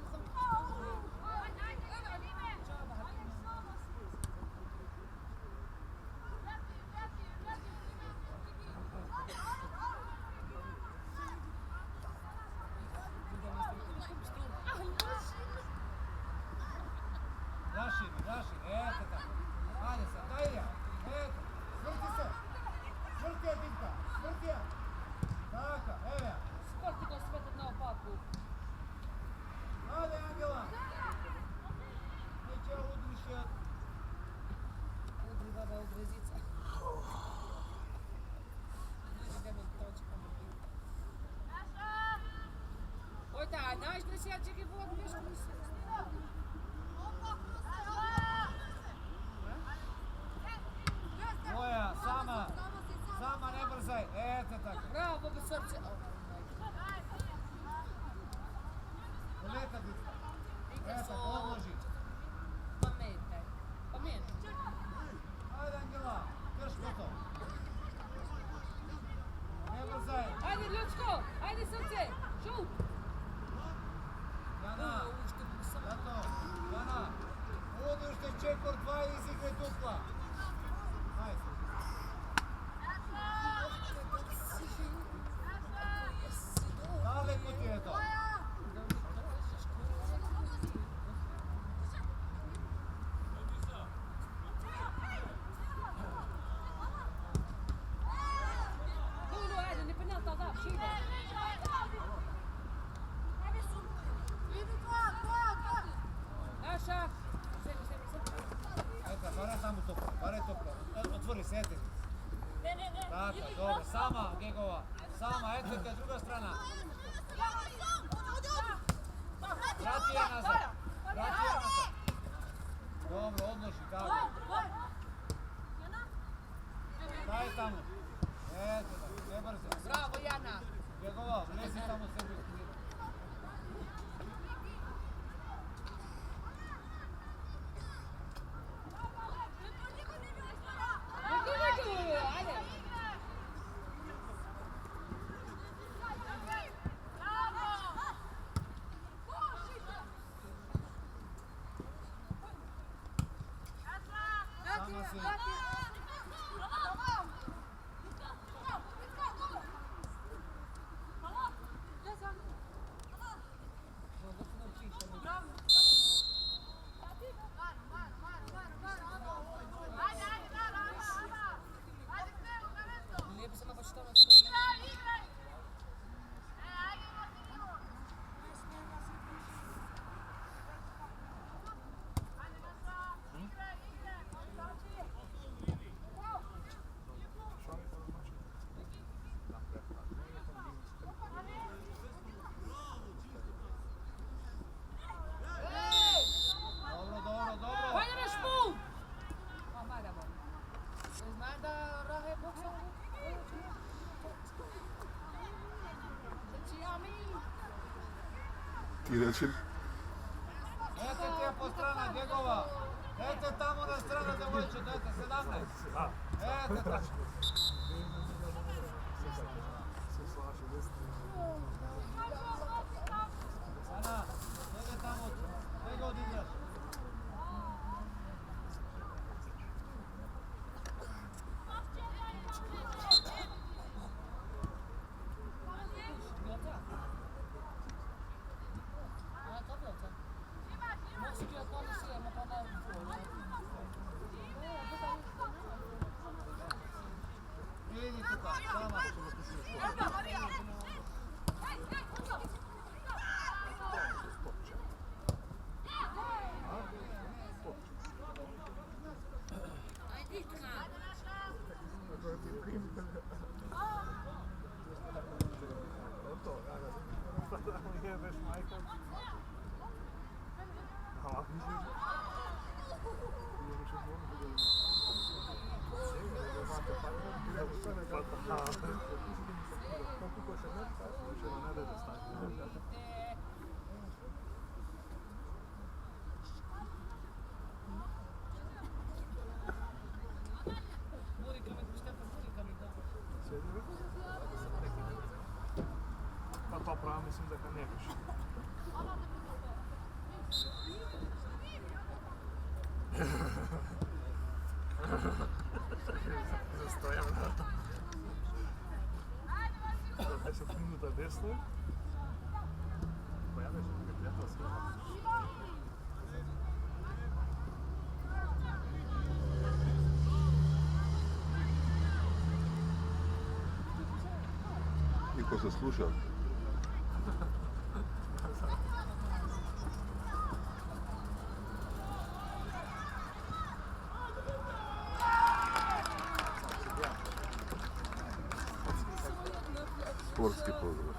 Raši, eto tako. Ajde sad, Tajlja, eto, svrti se. Svrti je, Dinka, svrti je. Tako, evo ja. Sporti ko svetati na opaku. Ajde, Angela. Neće udriš je. Udri baba, udri zica. Neće debel točka. Oj da, znaš da si ja čekaj vodu, nešto nisam. Moja, sama ne brzaj, eto tako. Bravo, baba srce. Uleta Dinka. Eto, odloži. Pamet. Ajde, Angela, teško to. Ne brzaj. Ajde, ljudsko, ajde srce, šut. Jana, Jana, uđušte čekor 2 iz igre dupla. Ajde. Daleko ti je to. Ajde, ne penalta, da, šida. Naša. Eto, bare tamo toplo. Otvori se, eti. Tako, dobro, sama Gegova. Sama, eto te druga strana. Vrati je nazad. Dobro, odloži, tako. Daj tamo. Eto, ne brzo. Bravo, Jana. Gegova, ulezi tamo sebi. Ajde. Sama Nema svi. Lijepo se nabaš tamo što je. Dobro, dobro, dobro. Hajde na špul! A, Majda bol. Znaj da Rahe boksa? Znači, amin. I reći, Dajte te po strana njegova. Dajte tamo na stranu djevojče, dajte 17. Dajte tamo. Ana, dajte tamo. Daj ga odigraš. Idi tuka, sama. Jebeš majkom. Ovako misliš? Pa to pravo mislim da ga ne biš. Zastojam na to. Za 10 minuta desno. Pojavljaš se prijatelj sve. niko se sluša. Sportski pozdrav.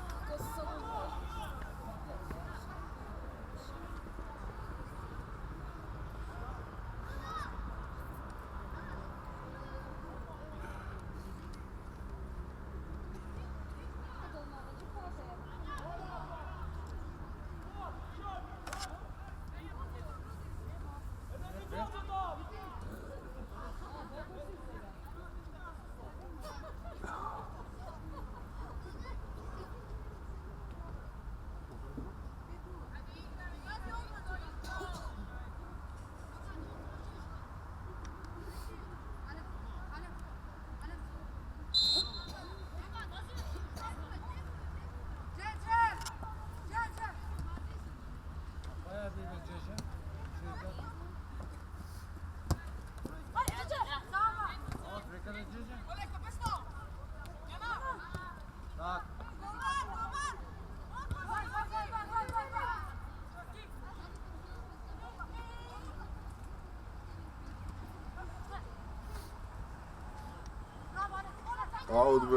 Out be.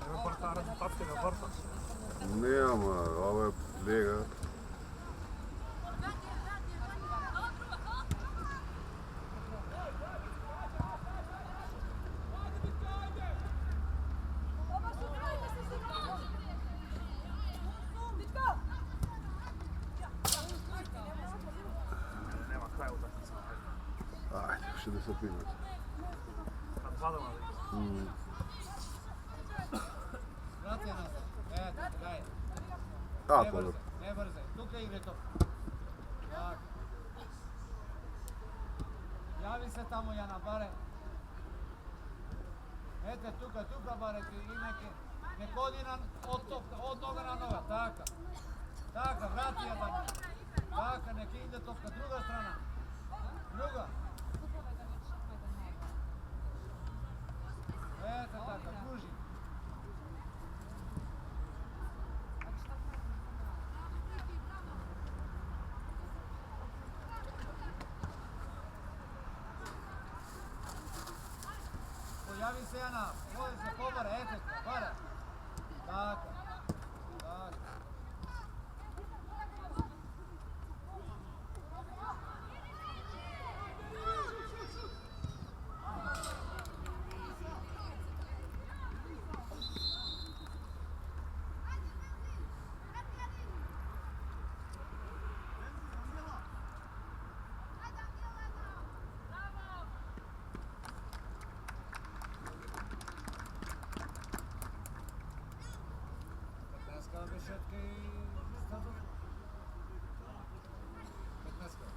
Evo Barta, rezultatke na Barta. Nema, ovo je lijega. Nema kraja utakmice. Ajde, 60 minuta. Na 2 dana. Vrati je nazad. Eto, daj. A, Ne pa brzaj, dobro. ne brzaj. Tukaj igre to. Tak. Javi se tamo Jana, bare. Ete, tuka bare ti i nek odi od noga na noga, taka. Taka, vrati je tamo. Taka, nek ide topka, druga strana. Druga. Ete, taka, kruži. Pojavi se Jana, vodi se pobare, ete, bare. Tako, tako. Бешетки статус. 15.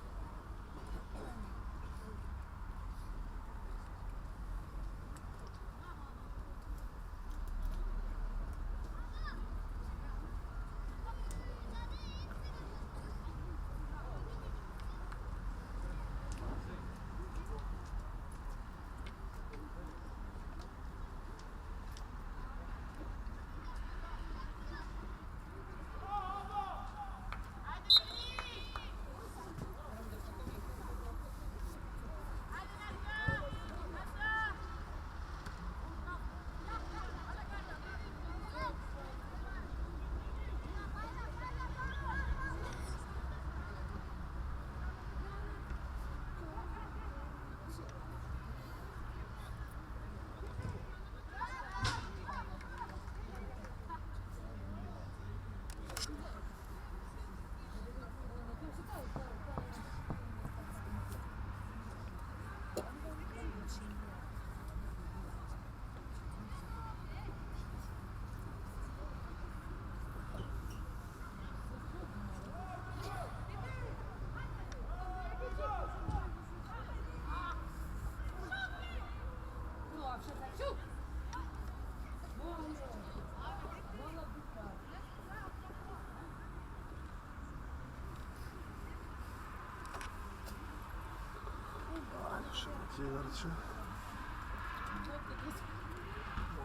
Cigarče.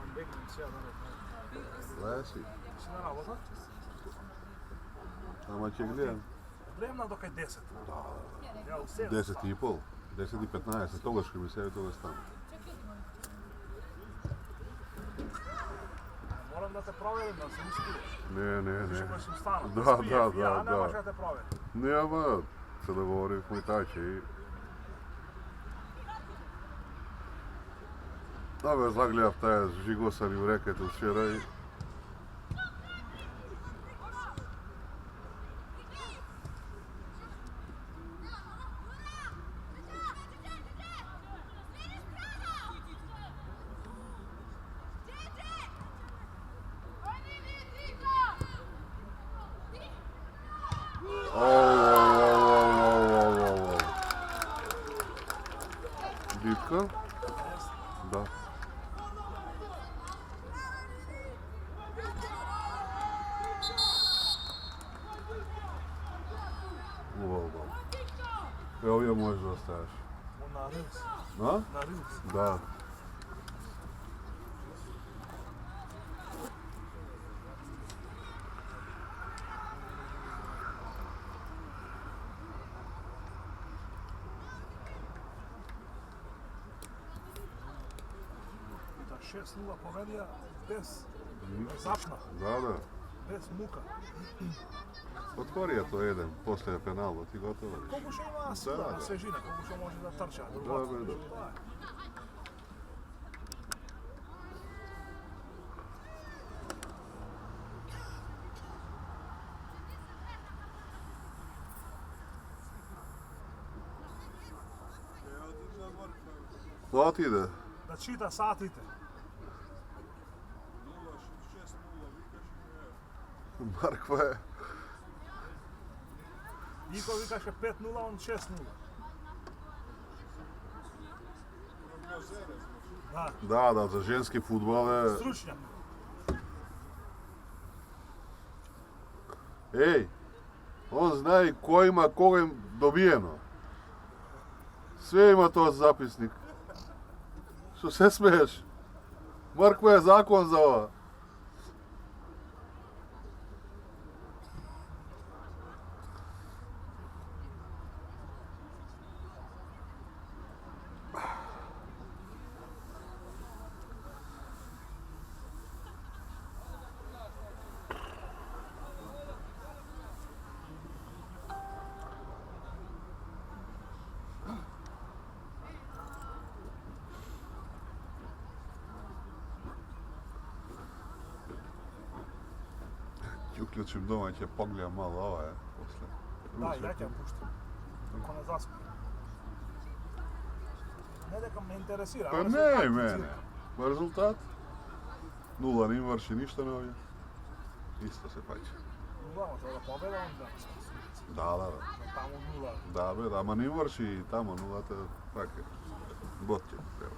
On bekliyorum siyahları. Lesi. Şimdi ne yapalım? Ama će gledam. Vremena dok je 10. Ja u 7. 10,5. 10,15. Togaški mi se toga stane. Moram da te provjerim da se uspiješ. Ne. Više koji sam stano. Da. Ja ne možeš da te provjerim. Nema. Se dogovorili smo i tače i... Ove zagledav taj žigosani u reketu včeraj. Bitka? Da. Evo ovdje možeš da ostaješ. Na Rils. Na? Na Rils. Da. Da 6-0 povedija bez zapna, Da. bez muka. Otvorio to jedan, poslije penala, ti gotovo. Koguša ima sila, svežina, Koguša može da trča. Da. Otide. Da čita satite. 0-6-0, vikaš i Markva je. Iko vikaše 5-0, on 6-0. Da, Da, za ženski futbol je... stručnjak. Ej, on zna i ko ima koga dobijeno. Sve ima to zapisnik. Što se smiješ? Marko je zakon za ovo. Uključim domaće, pogledam malo ovaj, poslije. Da, ja ću puštim. Ako ne zaspije. Ne da me interesira. Pa ali se ne, tako mene. cira. Pa rezultat? Nula, ne vrši ništa na ovdje. Isto se pače. Uglavnom, to da pobjeda onda. Da. Tamo nula. Da, be, da, ma ne vrši i tamo nula, te tak je. Bot će, evo.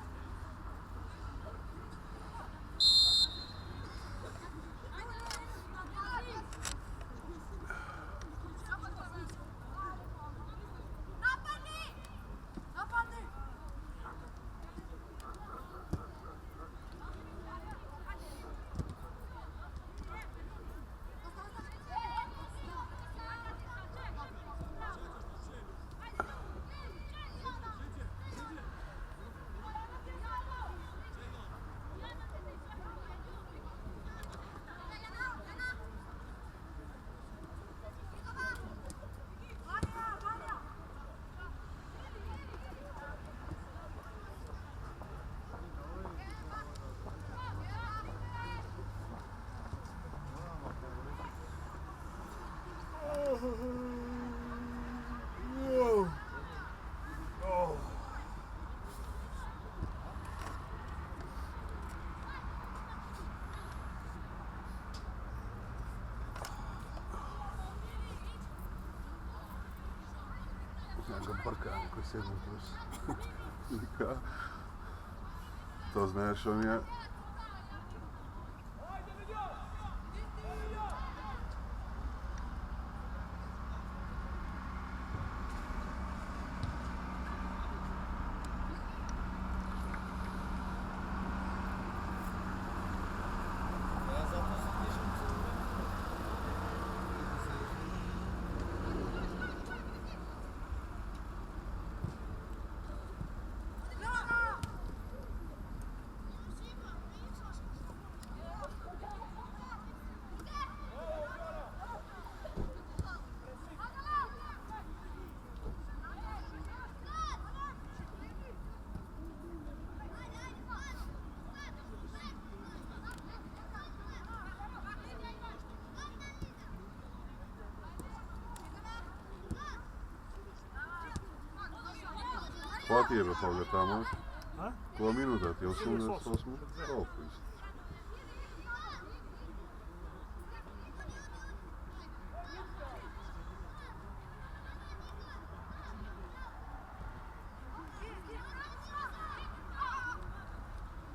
Ja ga brkam koji 7 plus. To znaš, on je... Koja ti je Pavle tamo? A? Koja minuta ti je? 88? 88.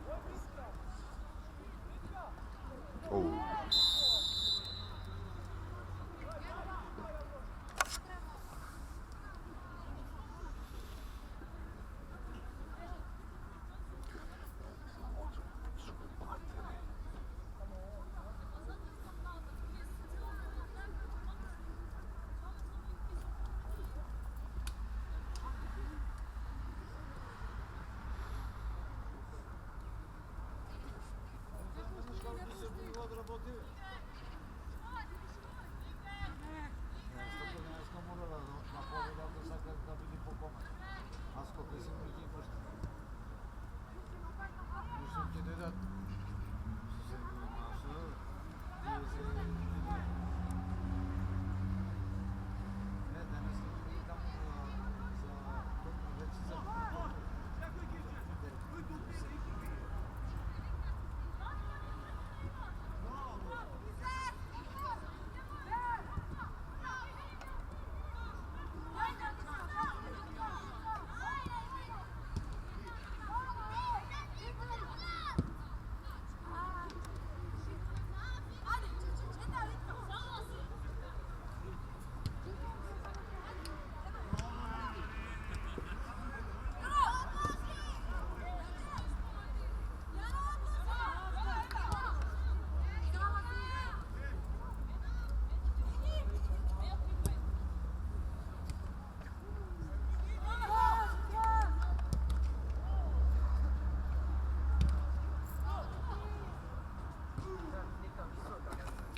Koliko isto? Oh.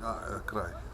A, kraj.